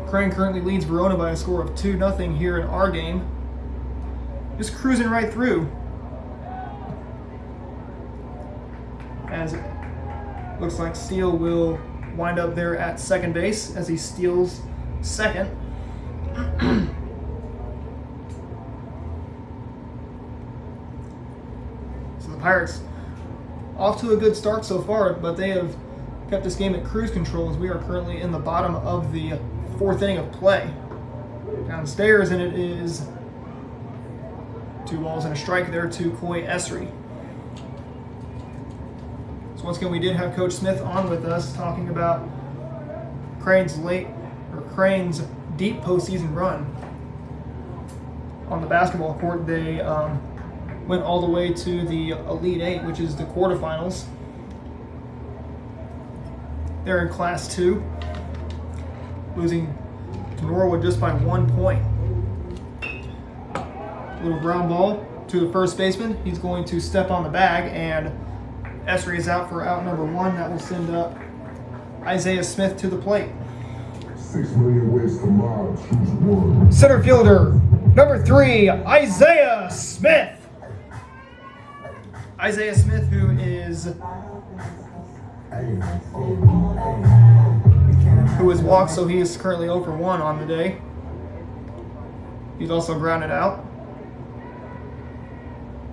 Crane currently leads Verona by a score of 2-0 here in our game. Just cruising right through. As it looks like Steele will wind up there at second base as he steals second. So the Pirates off to a good start so far, but they have kept this game at cruise control as we are currently in the bottom of the fourth inning of play. Downstairs, and it is 2 balls and a strike there to Coy Estrie. So once again, we did have Coach Smith on with us talking about Crane's deep postseason run on the basketball court. They went all the way to the Elite Eight, which is the quarterfinals. They're in Class 2, losing to Norwood just by 1 point. Little ground ball to the first baseman. He's going to step on the bag, and Estrie is out for out number 1. That will send up Isaiah Smith to the plate. 6 million ways to mob, choose one. Center fielder, number 3, Isaiah Smith. Isaiah Smith, who is walked, so he is currently 0 for 1 on the day. He's also grounded out.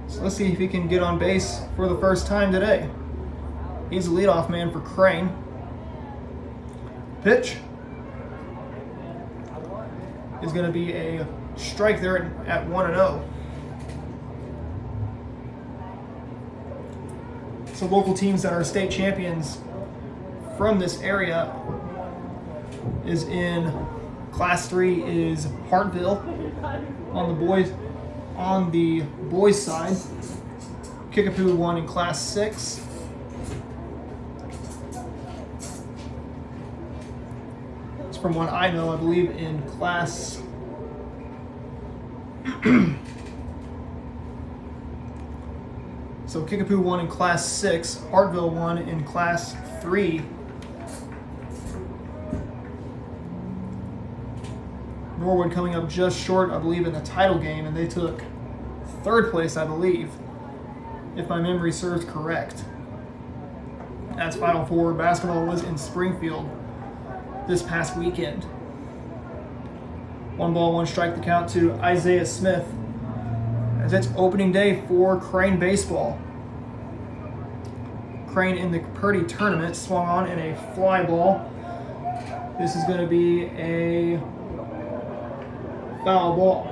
So let's see if he can get on base for the first time today. He's the leadoff man for Crane. Pitch is going to be a strike there at 1-0. So local teams that are state champions from this area is in Class 3 is Hartville on the boys side. Kickapoo won in Class 6. From what I know, I believe in Class so Kickapoo won in Class 6, Hartville won in Class 3. Norwood coming up just short, I believe, in the title game, and they took 3rd place, I believe, if my memory serves correct. That's Final Four. Basketball was in Springfield this past weekend. 1 ball, 1 strike to count to Isaiah Smith as it's opening day for Crane baseball. Crane in the Purdy tournament swung on in a fly ball. This is going to be a foul ball.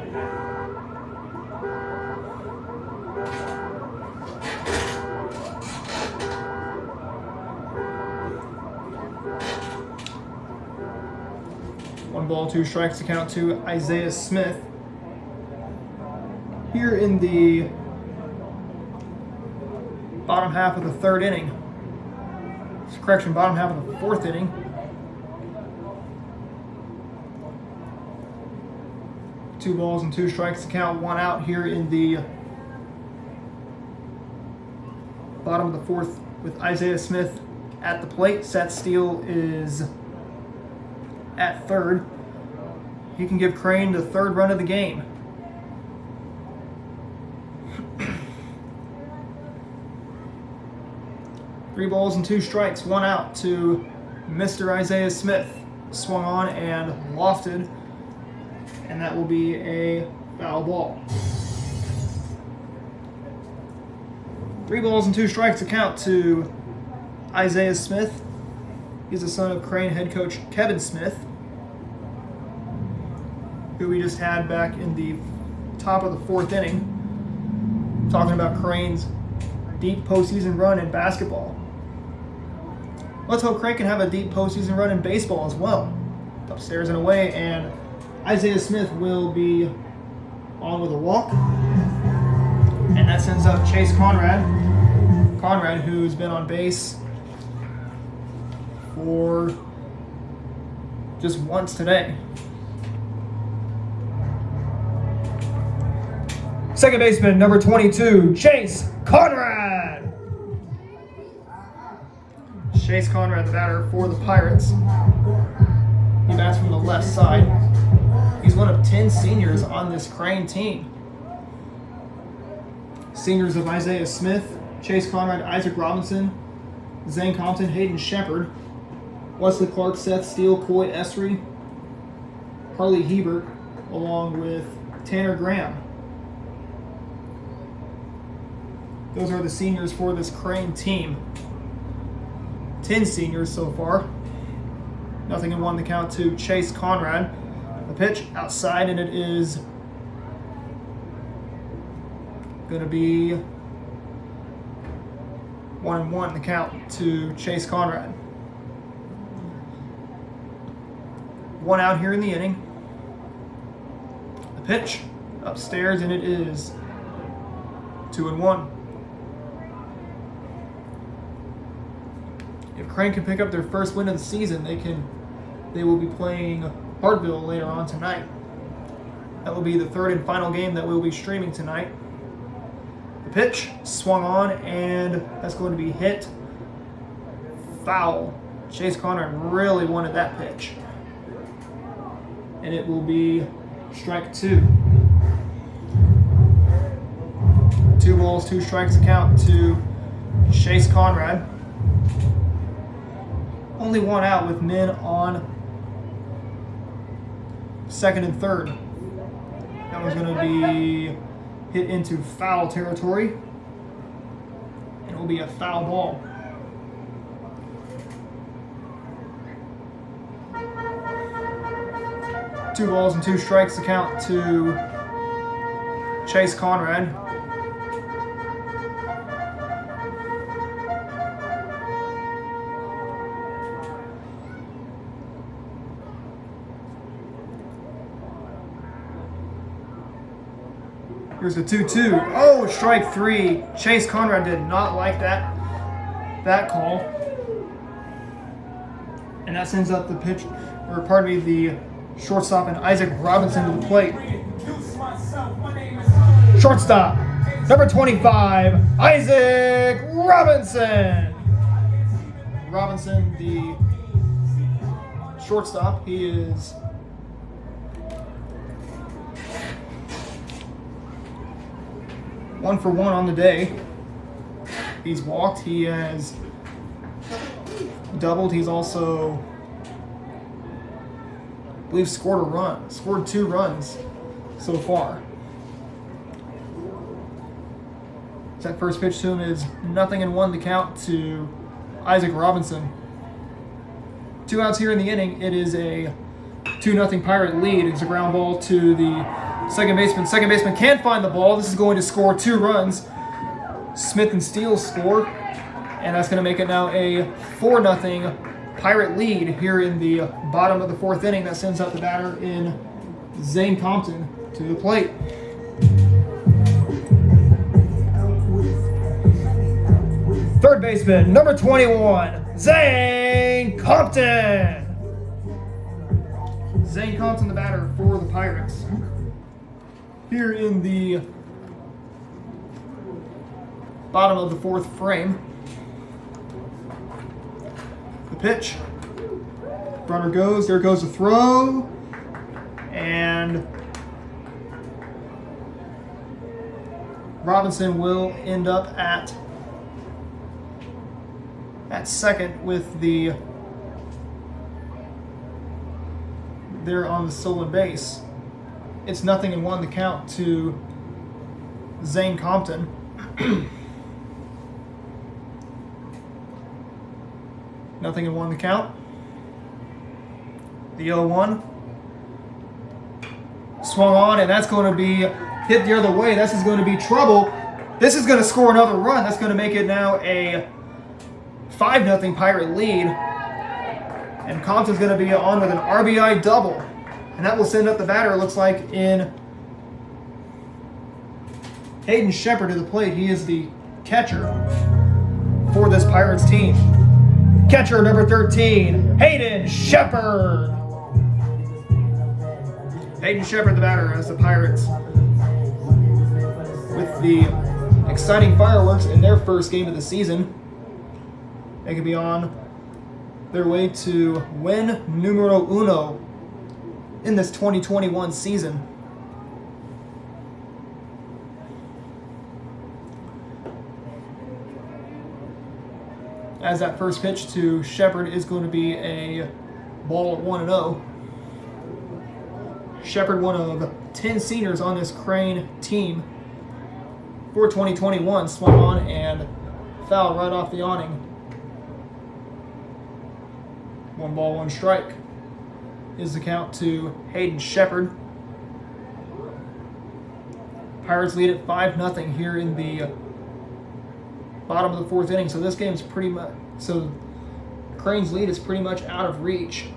One ball, 2 strikes to count to Isaiah Smith. Here in the bottom half of the 3rd inning. Correction, bottom half of the 4th inning. Two balls and 2 strikes to count, 1 out here in the bottom of the 4th with Isaiah Smith at the plate. Seth Steele is at 3rd. He can give Crane the 3rd run of the game. Three balls and 2 strikes, 1 out to Mr. Isaiah Smith. Swung on and lofted, and that will be a foul ball. 3 balls and 2 strikes to count to Isaiah Smith. He's the son of Crane head coach Kevin Smith, who we just had back in the top of the 4th inning, talking about Crane's deep postseason run in basketball. Let's hope Crane can have a deep postseason run in baseball as well. Upstairs and away, and Isaiah Smith will be on with a walk. And that sends up Chase Conrad. Conrad, who's been on base for just once today. Second baseman, number 22, Chase Conrad. Chase Conrad, the batter for the Pirates. He bats from the left side. He's one of 10 seniors on this Crane team. Seniors of Isaiah Smith, Chase Conrad, Isaac Robinson, Zane Compton, Hayden Shepard, Wesley Clark, Seth Steele, Coy Esri, Harley Hebert, along with Tanner Graham. Those are the seniors for this Crane team. 10 seniors so far. Nothing in 1 to count to Chase Conrad. The pitch outside, and it is going to be 1-1 to count to Chase Conrad. 1 out here in the inning. The pitch upstairs, and it is 2-1. If Crane can pick up their first win of the season, they will be playing Hartville later on tonight. That will be the 3rd and final game that we'll be streaming tonight. The pitch swung on, and that's going to be hit foul. Chase Conrad really wanted that pitch. And it will be strike 2. 2 balls, 2 strikes account to Chase Conrad. Only 1 out with men on second and third. That one's going to be hit into foul territory. It will be a foul ball. Two balls and 2 strikes account to Chase Conrad. Here's the 2-2. Oh, strike 3. Chase Conrad did not like that call. And that sends up the pitch, or pardon me, the shortstop and Isaac Robinson to the plate. Shortstop, number 25, Isaac Robinson. Robinson, the shortstop, he is one for 1 on the day. He's walked, he has doubled, he's also, I believe, scored 2 runs so far. That first pitch to him is 0-1 the count to Isaac Robinson. 2 outs here in the inning. It is a 2-0 Pirate lead. It's a ground ball to the second baseman. Second baseman can't find the ball. This is going to score 2 runs. Smith and Steele score, and that's going to make it now a 4-0 Pirate lead here in the bottom of the 4th inning. That sends up the batter in Zane Compton to the plate. Third baseman, number 21, Zane Compton. Zane Compton, the batter for the Pirates. Here in the bottom of the 4th frame. The pitch. Runner goes, there goes the throw. And Robinson will end up at second with the there on the stolen base. It's 0-1 the count to Zane Compton. 0-1 the count. The 0-1 swung on, and that's going to be hit the other way. This is going to be trouble. This is going to score another run. That's going to make it now a 5-0 Pirate lead. And Compton's going to be on with an RBI double. And that will send up the batter, it looks like, in Hayden Shepard to the plate. He is the catcher for this Pirates team. Catcher number 13, Hayden Shepard. Hayden Shepard, the batter, as the Pirates, with the exciting fireworks in their first game of the season, they could be on their way to win numero uno in this 2021 season. As that first pitch to Shepard is going to be a ball at 1-0. Shepard, one of 10 seniors on this Crane team for 2021, swung on and fouled right off the awning. 1 ball, 1 strike is the count to Hayden Shepard. Pirates lead at 5-0 here in the bottom of the 4th inning. So this game is pretty much, so Crane's lead is pretty much out of reach.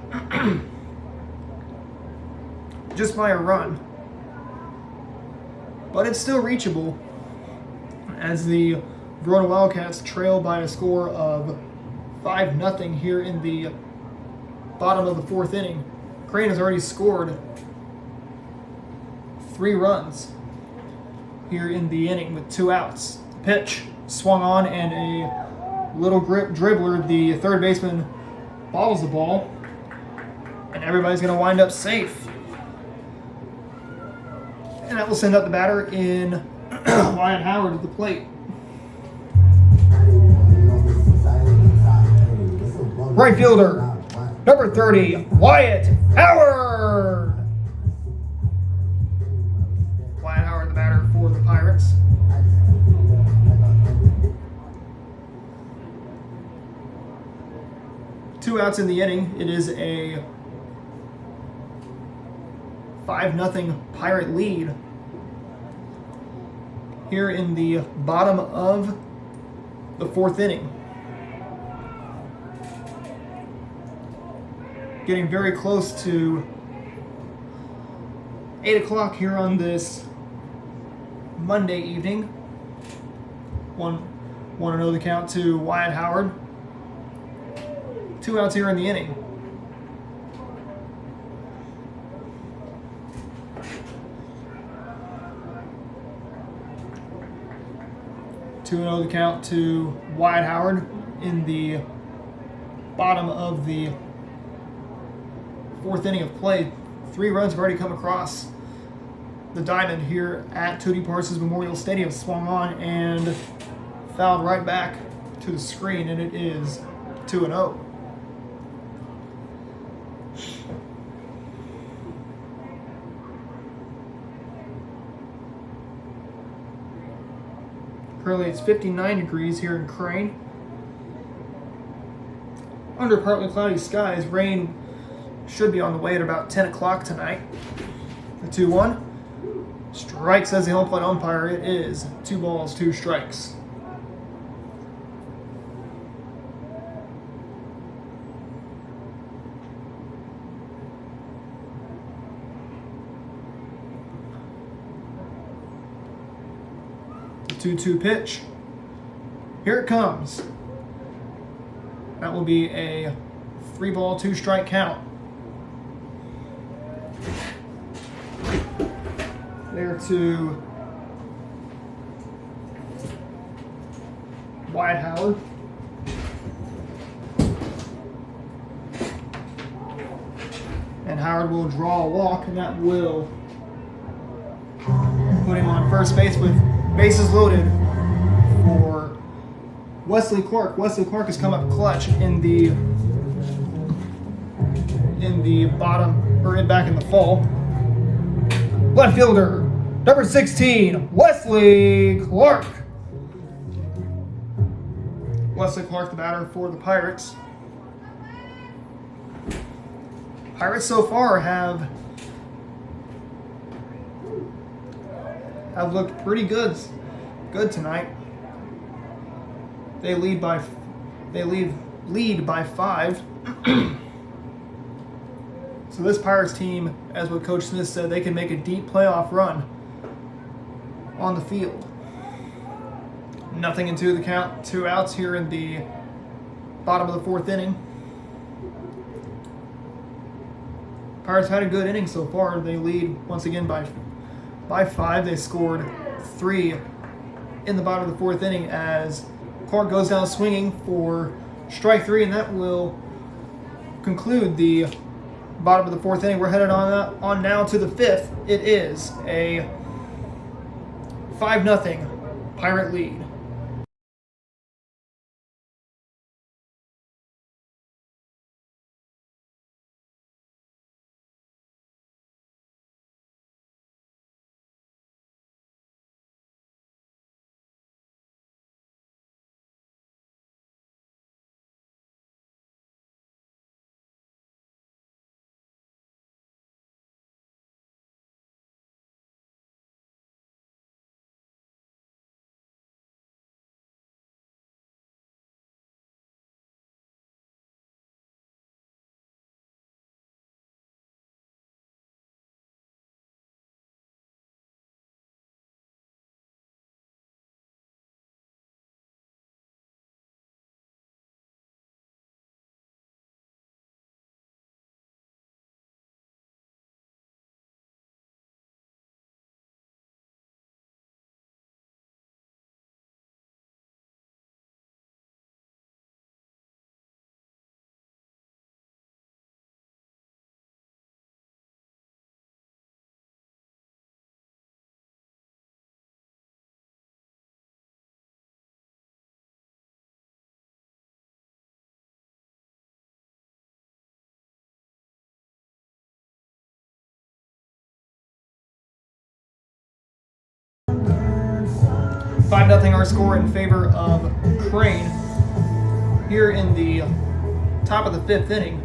Just by a run. But it's still reachable as the Verona Wildcats trail by a score of 5-0 here in the bottom of the 4th inning. Crane has already scored 3 runs here in the inning with 2 outs. Pitch swung on, and a little grip dribbler, the third baseman bobbles the ball, and everybody's going to wind up safe. And that will send up the batter in Wyatt Howard at the plate. Right fielder, number 30, Wyatt Howard. Wyatt Howard, the batter for the Pirates. Two outs in the inning. It is a 5-0 Pirate lead here in the bottom of the 4th inning. Getting very close to 8 o'clock here on this Monday evening. 1-0 the count to Wyatt Howard. 2 outs here in the inning. Two 2-0 the count to Wyatt Howard in the bottom of the 4th inning of play. 3 runs have already come across the diamond here at Purdy Memorial Stadium. Swung on and fouled right back to the screen, and it is 2-0. Currently it's 59 degrees here in Crane. Under partly cloudy skies, rain should be on the way at about 10 o'clock tonight. The 2-1. Strike, says the home plate umpire. It is 2 balls, 2 strikes. The 2-2 pitch. Here it comes. That will be a 3 ball, 2 strike count. There to Wyatt Howard. And Howard will draw a walk, and that will put him on first base with bases loaded for Wesley Clark. Wesley Clark has come up clutch in the bottom, or back in the fall. Left fielder, number 16, Wesley Clark. Wesley Clark, the batter for the Pirates. Pirates so far have looked pretty good tonight. They lead by 5. So this Pirates team, as what Coach Smith said, they can make a deep playoff run on the field. 0-2 the count, 2 outs here in the bottom of the 4th inning. Pirates had a good inning so far. They lead once again by 5. They scored 3 in the bottom of the 4th inning as Clark goes down swinging for strike 3, and that will conclude the bottom of the 4th inning. We're headed on now to the 5th. It is a 5-0 Pirate lead. 5-0 our score in favor of Crane. Here in the top of the 5th inning,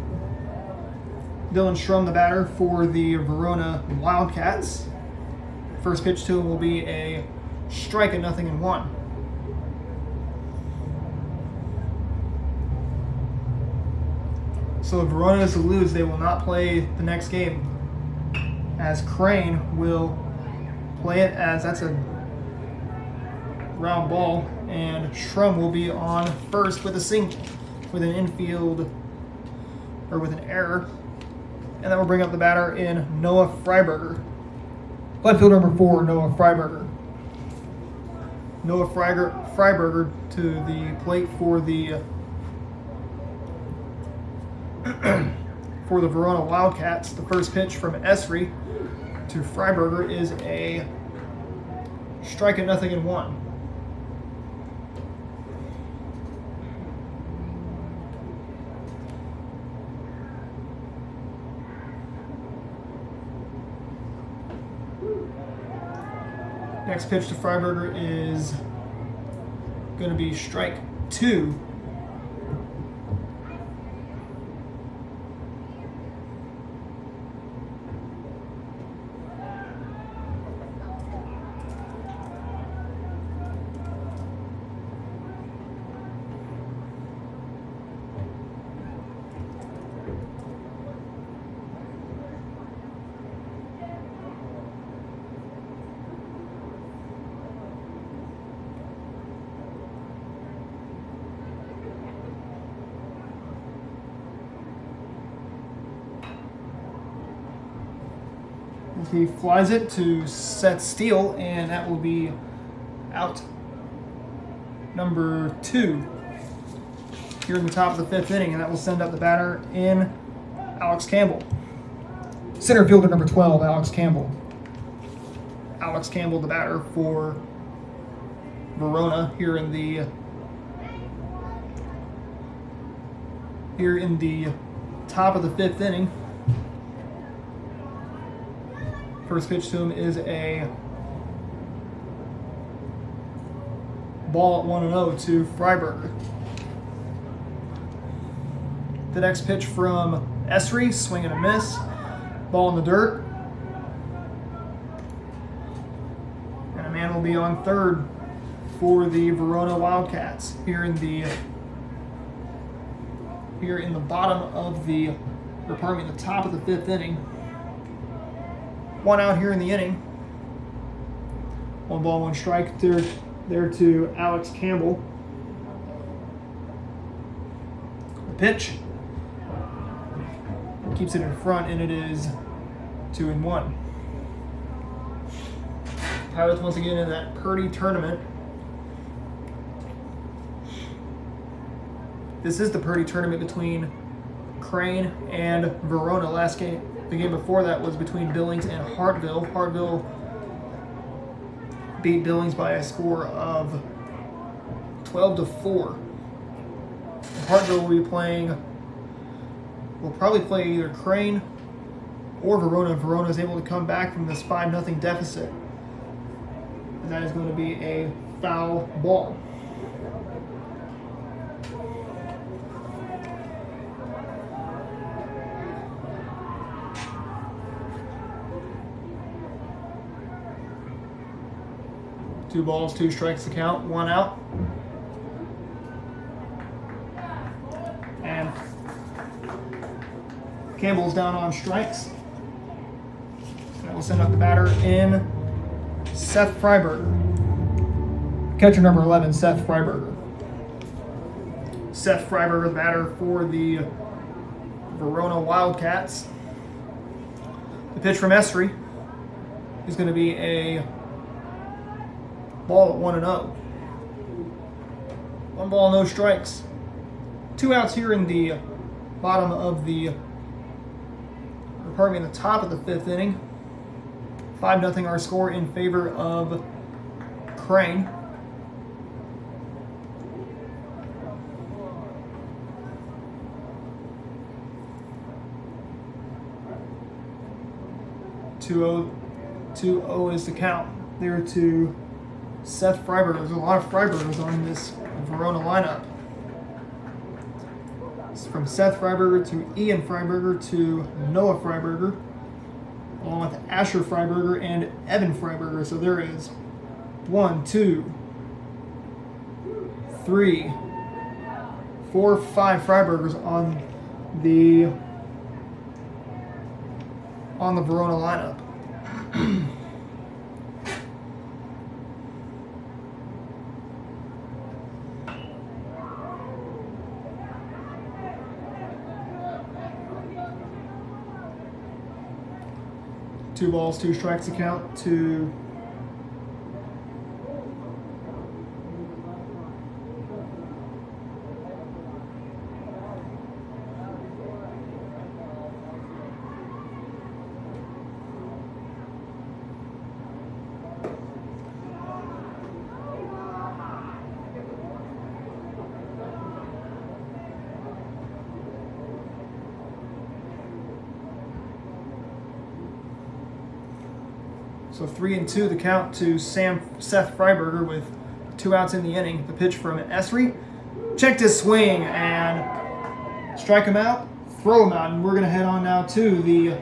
Dylan Strum, the batter for the Verona Wildcats. First pitch to him will be a strike at 0-1. So if Verona is to lose, they will not play the next game, as Crane will play it, as that's a round ball, and Strum will be on first with a single, with an infield, or with an error, and that will bring up the batter in Noah Freiberger. Left field number 4, Noah Freiberger. Noah Freiberger to the plate for the for the Verona Wildcats. The first pitch from Esri to Freiberger is a strike at 0-1. Next pitch to Freiberger is going to be strike 2. He flies it to Seth Steele, and that will be out number 2 here in the top of the 5th inning, and that will send up the batter in Alex Campbell. Center fielder number 12, Alex Campbell. Alex Campbell, the batter for Verona here in the top of the 5th inning. First pitch to him is a ball at 1-0 to Freiberger. The next pitch from Esri, swing and a miss. Ball in the dirt. And a man will be on third for the Verona Wildcats here in the bottom of the, or pardon me, the top of the 5th inning. 1 out here in the inning. 1 ball, 1 strike there to Alex Campbell. The pitch keeps it in front, and it is 2-1. Pirates once again in that Purdy tournament. This is the Purdy tournament between Crane and Verona. Last game, the game before that was between Billings and Hartville. Hartville beat Billings by a score of 12-4. Hartville will probably play either Crane or Verona. Verona is able to come back from this 5-0 deficit. And that is going to be a foul ball. Two balls, 2 strikes to count, 1 out. And Campbell's down on strikes. That will send up the batter in Seth Freiberger. Catcher number 11, Seth Freiberger. Seth Freiberger, the batter for the Verona Wildcats. The pitch from Esri is going to be a ball at 1-0. 1 ball, no strikes. 2 outs here in the bottom of the, the top of the 5th inning. 5-0 our score in favor of Crane. Two 0 is the count there to Seth Freiberger. There's a lot of Freibergers on this Verona lineup. It's from Seth Freiberger to Ian Freiberger to Noah Freiberger, along with Asher Freiberger and Evan Freiberger. So there is 1, 2, 3, 4, 5 Freibergers on the Verona lineup. Two balls, 2 strikes account to So 3 and 2 the count to Seth Freiberger with 2 outs in the inning. The pitch from Esri. Checked his swing and strike him out, throw him out. And we're going to head on now to the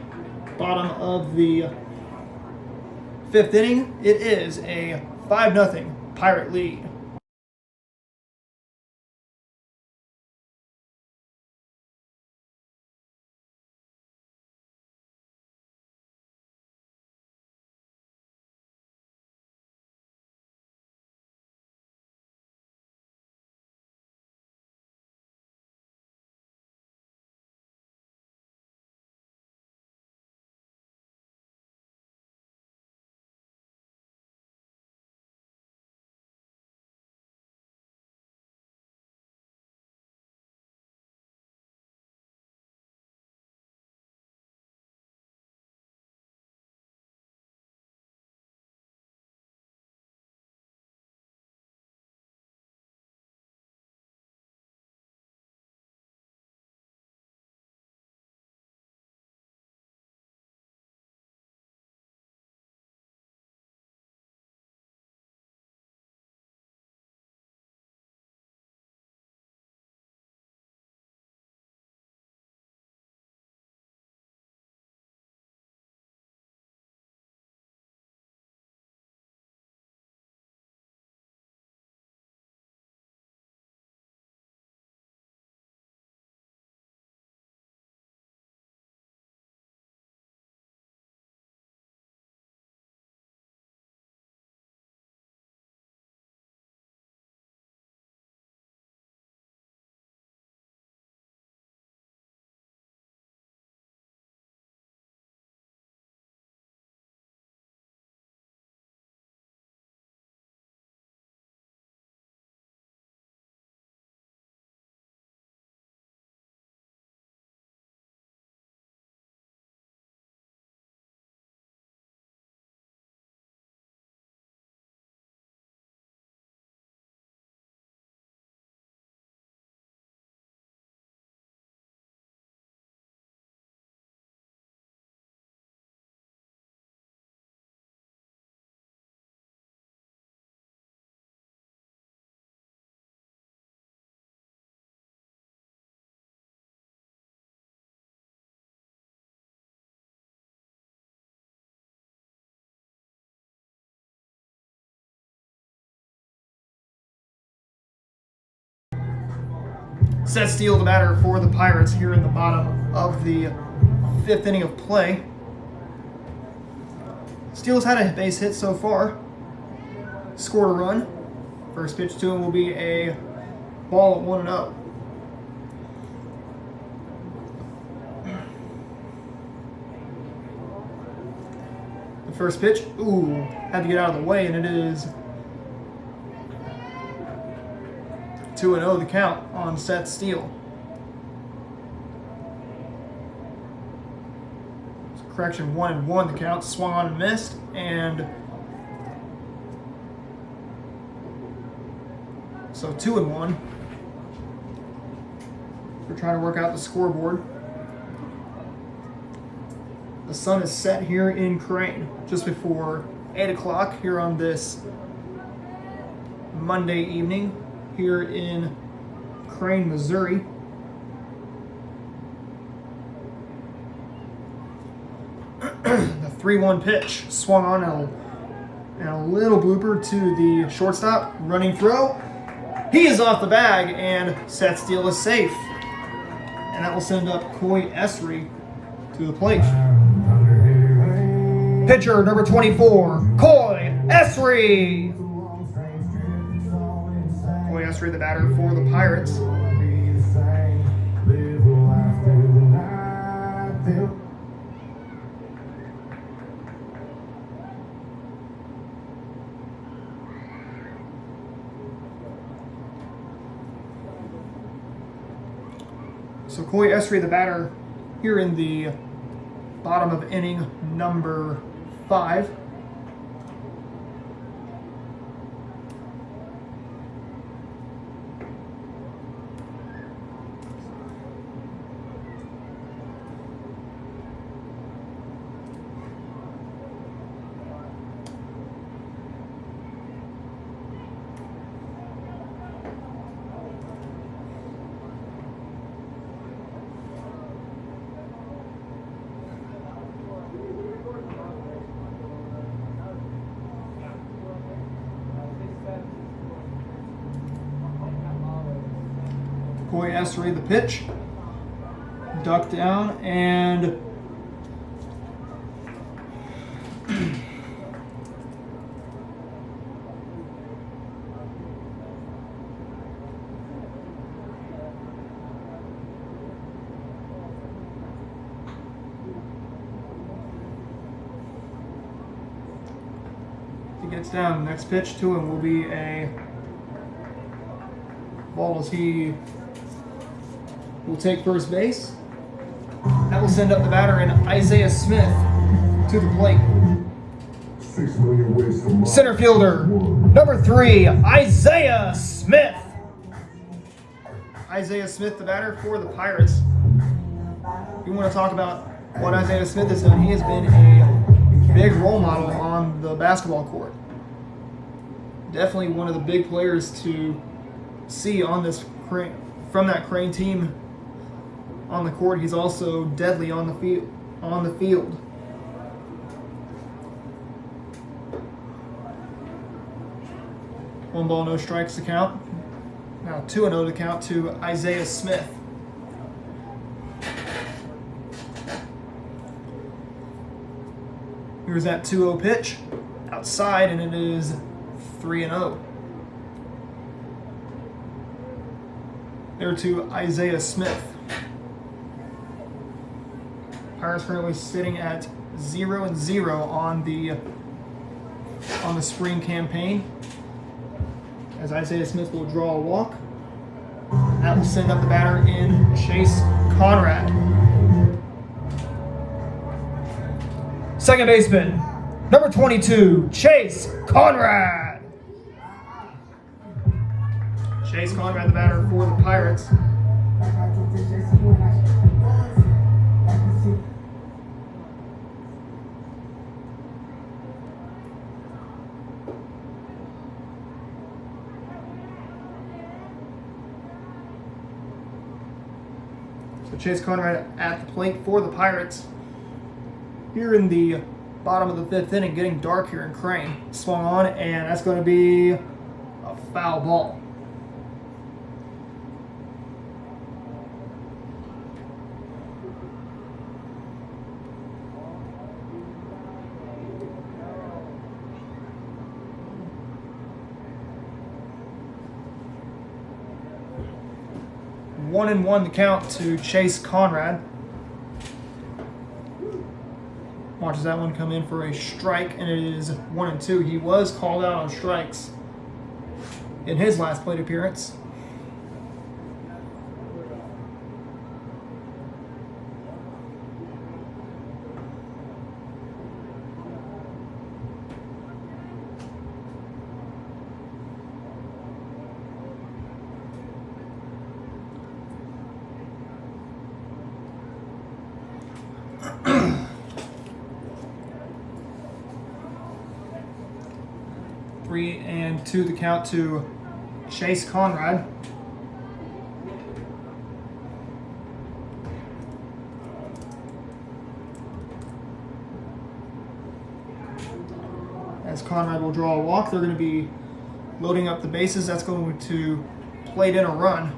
bottom of the 5th inning. It is a 5-0 Pirate lead. Seth Steele, the batter for the Pirates, here in the bottom of the 5th inning of play. Steele's had a base hit so far. Scored a run. First pitch to him will be a ball at 1-0. The first pitch, had to get out of the way, and it is 2-0 the count on Seth Steele. Correction, 1-1 the count. Swung on and missed, and so 2-1. We're trying to work out the scoreboard. The sun is set here in Crane just before 8 o'clock here on this Monday evening here in Crane, Missouri. The 3-1 pitch swung on and a little blooper to the shortstop. Running throw. He is off the bag, and set steal is safe. And that will send up Coy Esri to the plate. Pitcher number 24, Coy Esri. Coy Esri, the batter for the Pirates. So Coy Esri, the batter, here in the bottom of inning number 5. Coy Esri, the pitch. Duck down and he gets down. The next pitch to him will be a ball as he will take first base. That will send up the batter in Isaiah Smith to the plate. 6 million ways to mile. Center fielder, number 3, Isaiah Smith. Isaiah Smith, the batter for the Pirates. You want to talk about what Isaiah Smith has done. He has been a big role model on the basketball court. Definitely one of the big players to see on this from that Crane team on the court. He's also deadly on the field. One ball, no strikes to count. Now 2-0 to count to Isaiah Smith. Here's that 2-0 pitch outside, and it is 3-0. There to Isaiah Smith. Pirates currently sitting at 0-0 on the spring campaign, as Isaiah Smith will draw a walk. That will send up the batter in Chase Conrad. Second baseman, number 22, Chase Conrad. Chase Conrad, the batter for the Pirates. So Chase Conrad at the plate for the Pirates. Here in the bottom of the 5th inning, getting dark here in Crane. Swung on, and that's going to be a foul ball. One and one the count to Chase Conrad. Watches that one come in for a strike, and it is 1-2. He was called out on strikes in his last plate appearance. 3-2 the count to Chase Conrad. As Conrad will draw a walk, they're going to be loading up the bases. That's going to plate in a run.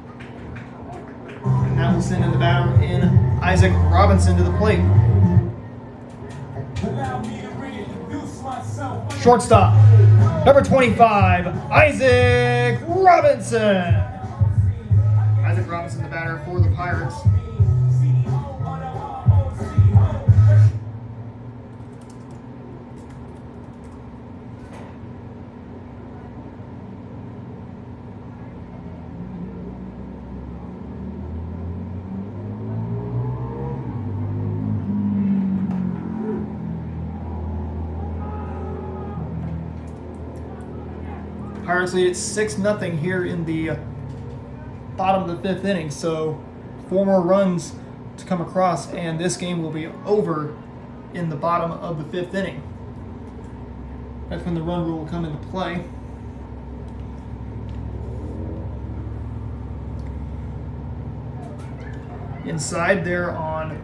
And that will send in the batter in Isaac Robinson to the plate. Shortstop, number 25, Isaac Robinson. Isaac Robinson, the batter for the Pirates. Pirates lead at 6-0 here in the bottom of the 5th inning, so 4 more runs to come across, and this game will be over in the bottom of the 5th inning. That's when the run rule will come into play. Inside there on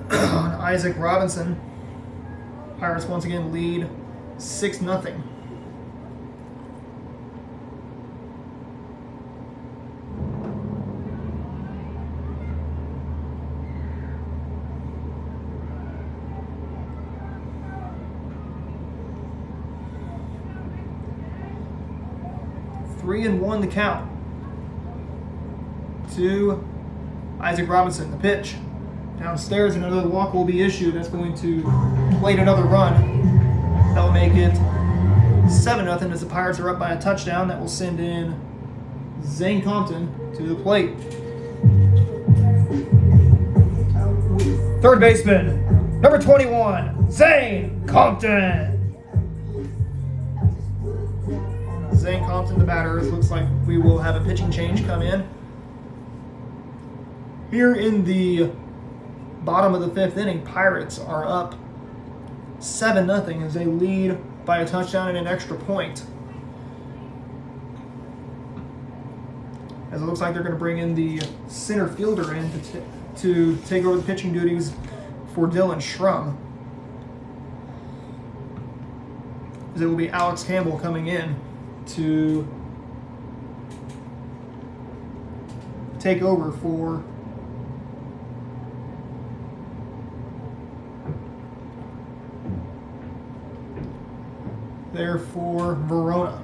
Isaac Robinson. Pirates once again lead 6-0. Three and 1 the count to Isaac Robinson. The pitch downstairs, another walk will be issued. That's going to plate another run. That will make it 7-0 as the Pirates are up by a touchdown. That will send in Zane Compton to the plate. Third baseman, number 21, Zane Compton. Zane Compton, the batter. It looks like we will have a pitching change come in. Here in the bottom of the 5th inning, Pirates are up 7-0 as they lead by a touchdown and an extra point. As it looks like they're going to bring in the center fielder in to take over the pitching duties for Dylan Schrum. As it will be Alex Campbell coming in to take over for Verona.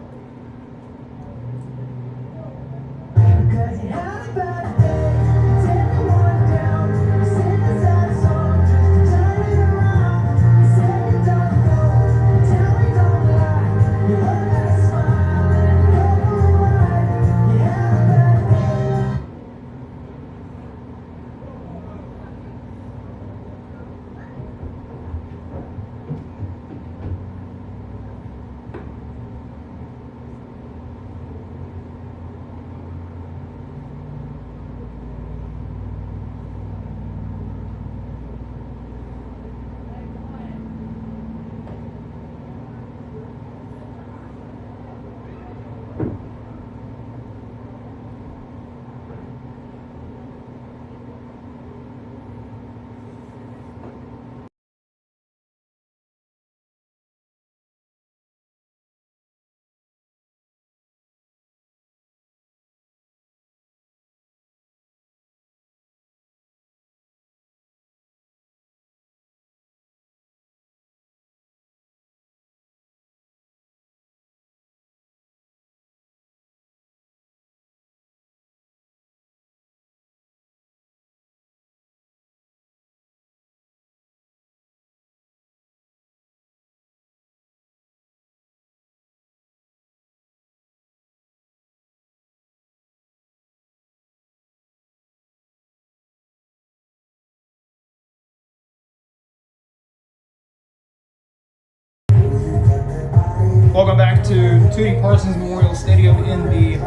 Welcome back to Tootie Parsons Memorial Stadium in the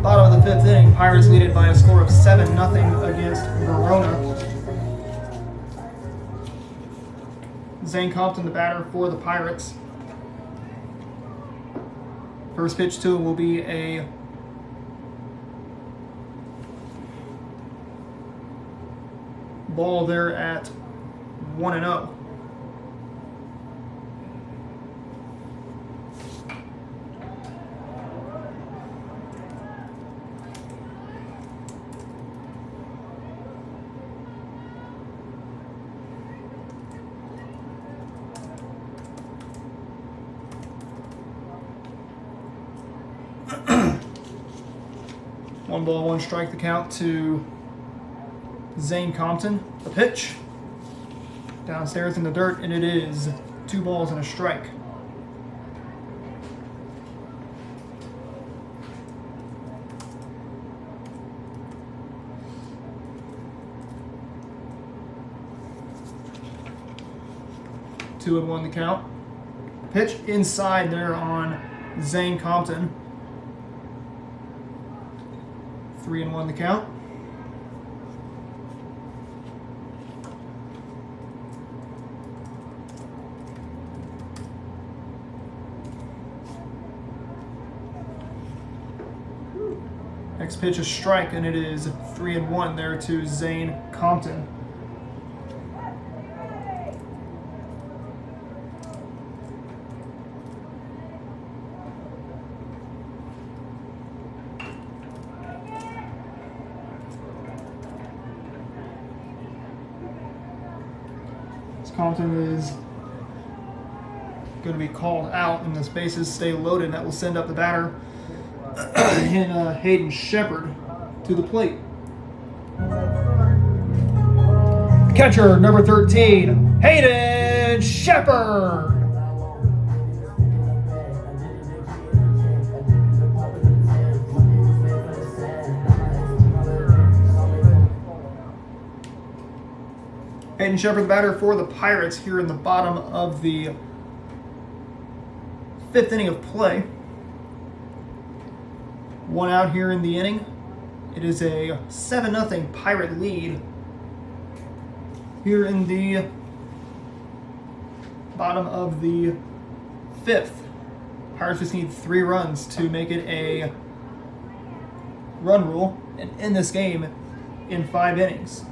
bottom of the 5th inning. Pirates lead it by a score of 7-0 against Verona. Zane Compton, the batter for the Pirates. First pitch to him will be a ball there at 1-0. One ball, one strike, the count to Zane Compton. The pitch downstairs in the dirt, and it is 2 balls and a strike. Two and 1 the count. Pitch inside there on Zane Compton. 3 and 1 the count. Next pitch a strike, and it is 3 and 1 there to Zane Compton. Compton is going to be called out, and the bases stay loaded. That will send up the batter in Hayden Shepard to the plate. Catcher number 13, Hayden Shepard. Hayden Shepard, the batter for the Pirates, here in the bottom of the 5th inning of play. 1 out here in the inning. It is a 7-0 Pirate lead here in the bottom of the 5th. Pirates just need 3 runs to make it a run rule and end this game in 5 innings.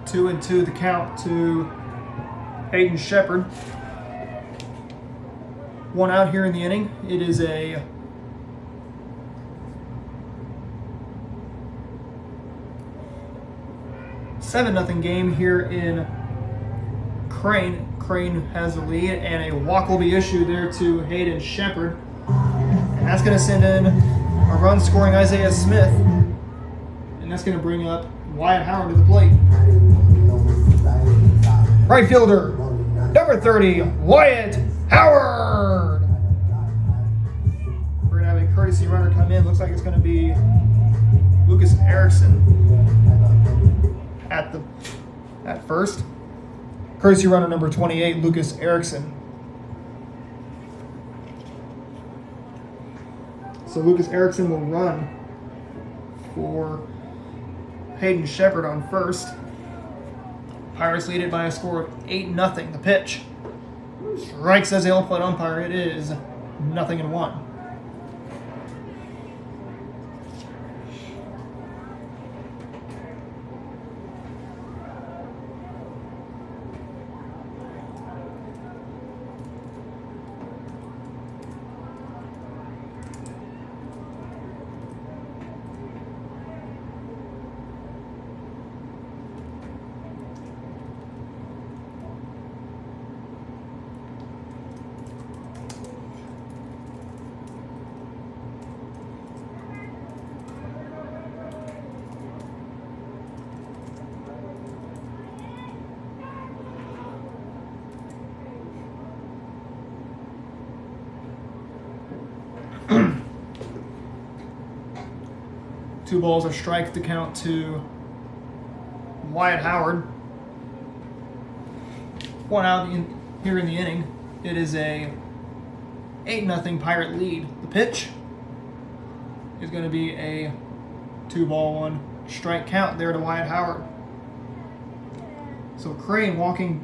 Two and 2 the count to Hayden Shepard. 1 out here in the inning. It is a $7-0 game here in Crane. Crane has the lead, and a walk will be issued there to Hayden Shepard. And that's going to send in a run scoring Isaiah Smith. And that's going to bring up Wyatt Howard to the plate. Right fielder, number 30, Wyatt Howard. We're going to have a courtesy runner come in. Looks like it's going to be Lucas Erickson at first. Courtesy runner number 28, Lucas Erickson. So Lucas Erickson will run for Hayden Shepard on first. Pirates lead it by a score of 8-0. The pitch. Strike, says the all-plate umpire. It is 0-1. 2 balls, a strike to count to Wyatt Howard. 1 out here in the inning. It is a 8-0 Pirate lead. The pitch is going to be a 2-ball, 1 strike count there to Wyatt Howard. So Crane walking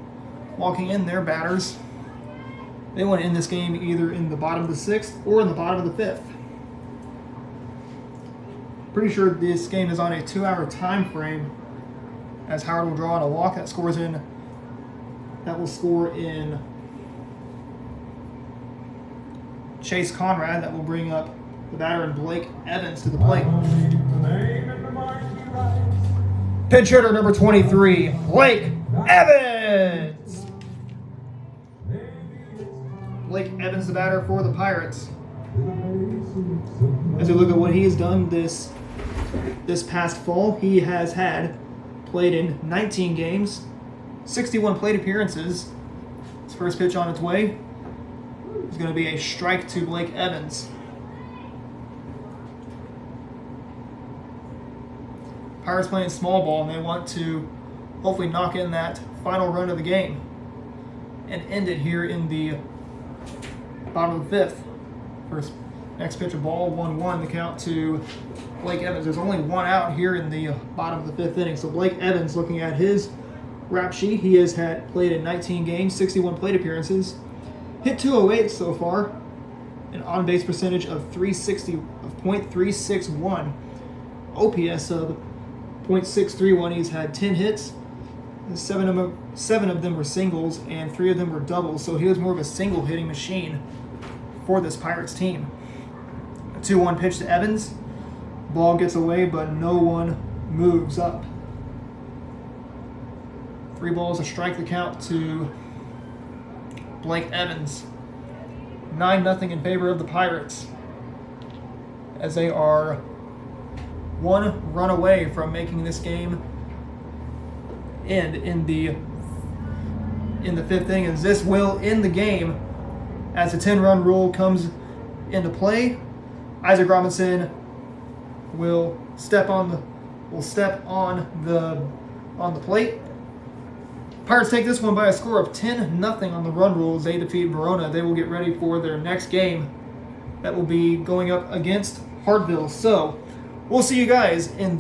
in their batters. They want to end this game either in the bottom of the 6th or in the bottom of the 5th. Pretty sure this game is on a 2-hour time frame, as Howard will draw on a walk that will score in Chase Conrad. That will bring up the batter and Blake Evans to the plate. Pinch hitter number 23, Blake Evans. Blake Evans, the batter for the Pirates. As we look at what he has done this past fall, he has played in 19 games, 61 plate appearances. His first pitch on its way is going to be a strike to Blake Evans. Pirates playing small ball, and they want to hopefully knock in that final run of the game and end it here in the bottom of the 5th. Next pitch of ball, 1-1, the count to Blake Evans. There's only 1 out here in the bottom of the 5th inning. So Blake Evans, looking at his rap sheet, he has played in 19 games, 61 plate appearances, hit .208 so far, an on-base percentage of .361, OPS of .631. He's had 10 hits. 7 of them were singles and 3 of them were doubles. So he was more of a single hitting machine for this Pirates team. A 2-1 pitch to Evans. Ball gets away, but no one moves up. 3 balls, a strike to count to Blake Evans. 9-0 in favor of the Pirates, as they are 1 run away from making this game end in the 5th inning, as this will end the game as the 10-run rule comes into play. Isaac Robinson will step on the plate. Pirates take this one by a score of 10-0 on the run rule as they defeat Verona. They will get ready for their next game that will be going up against Hartville. So we'll see you guys in the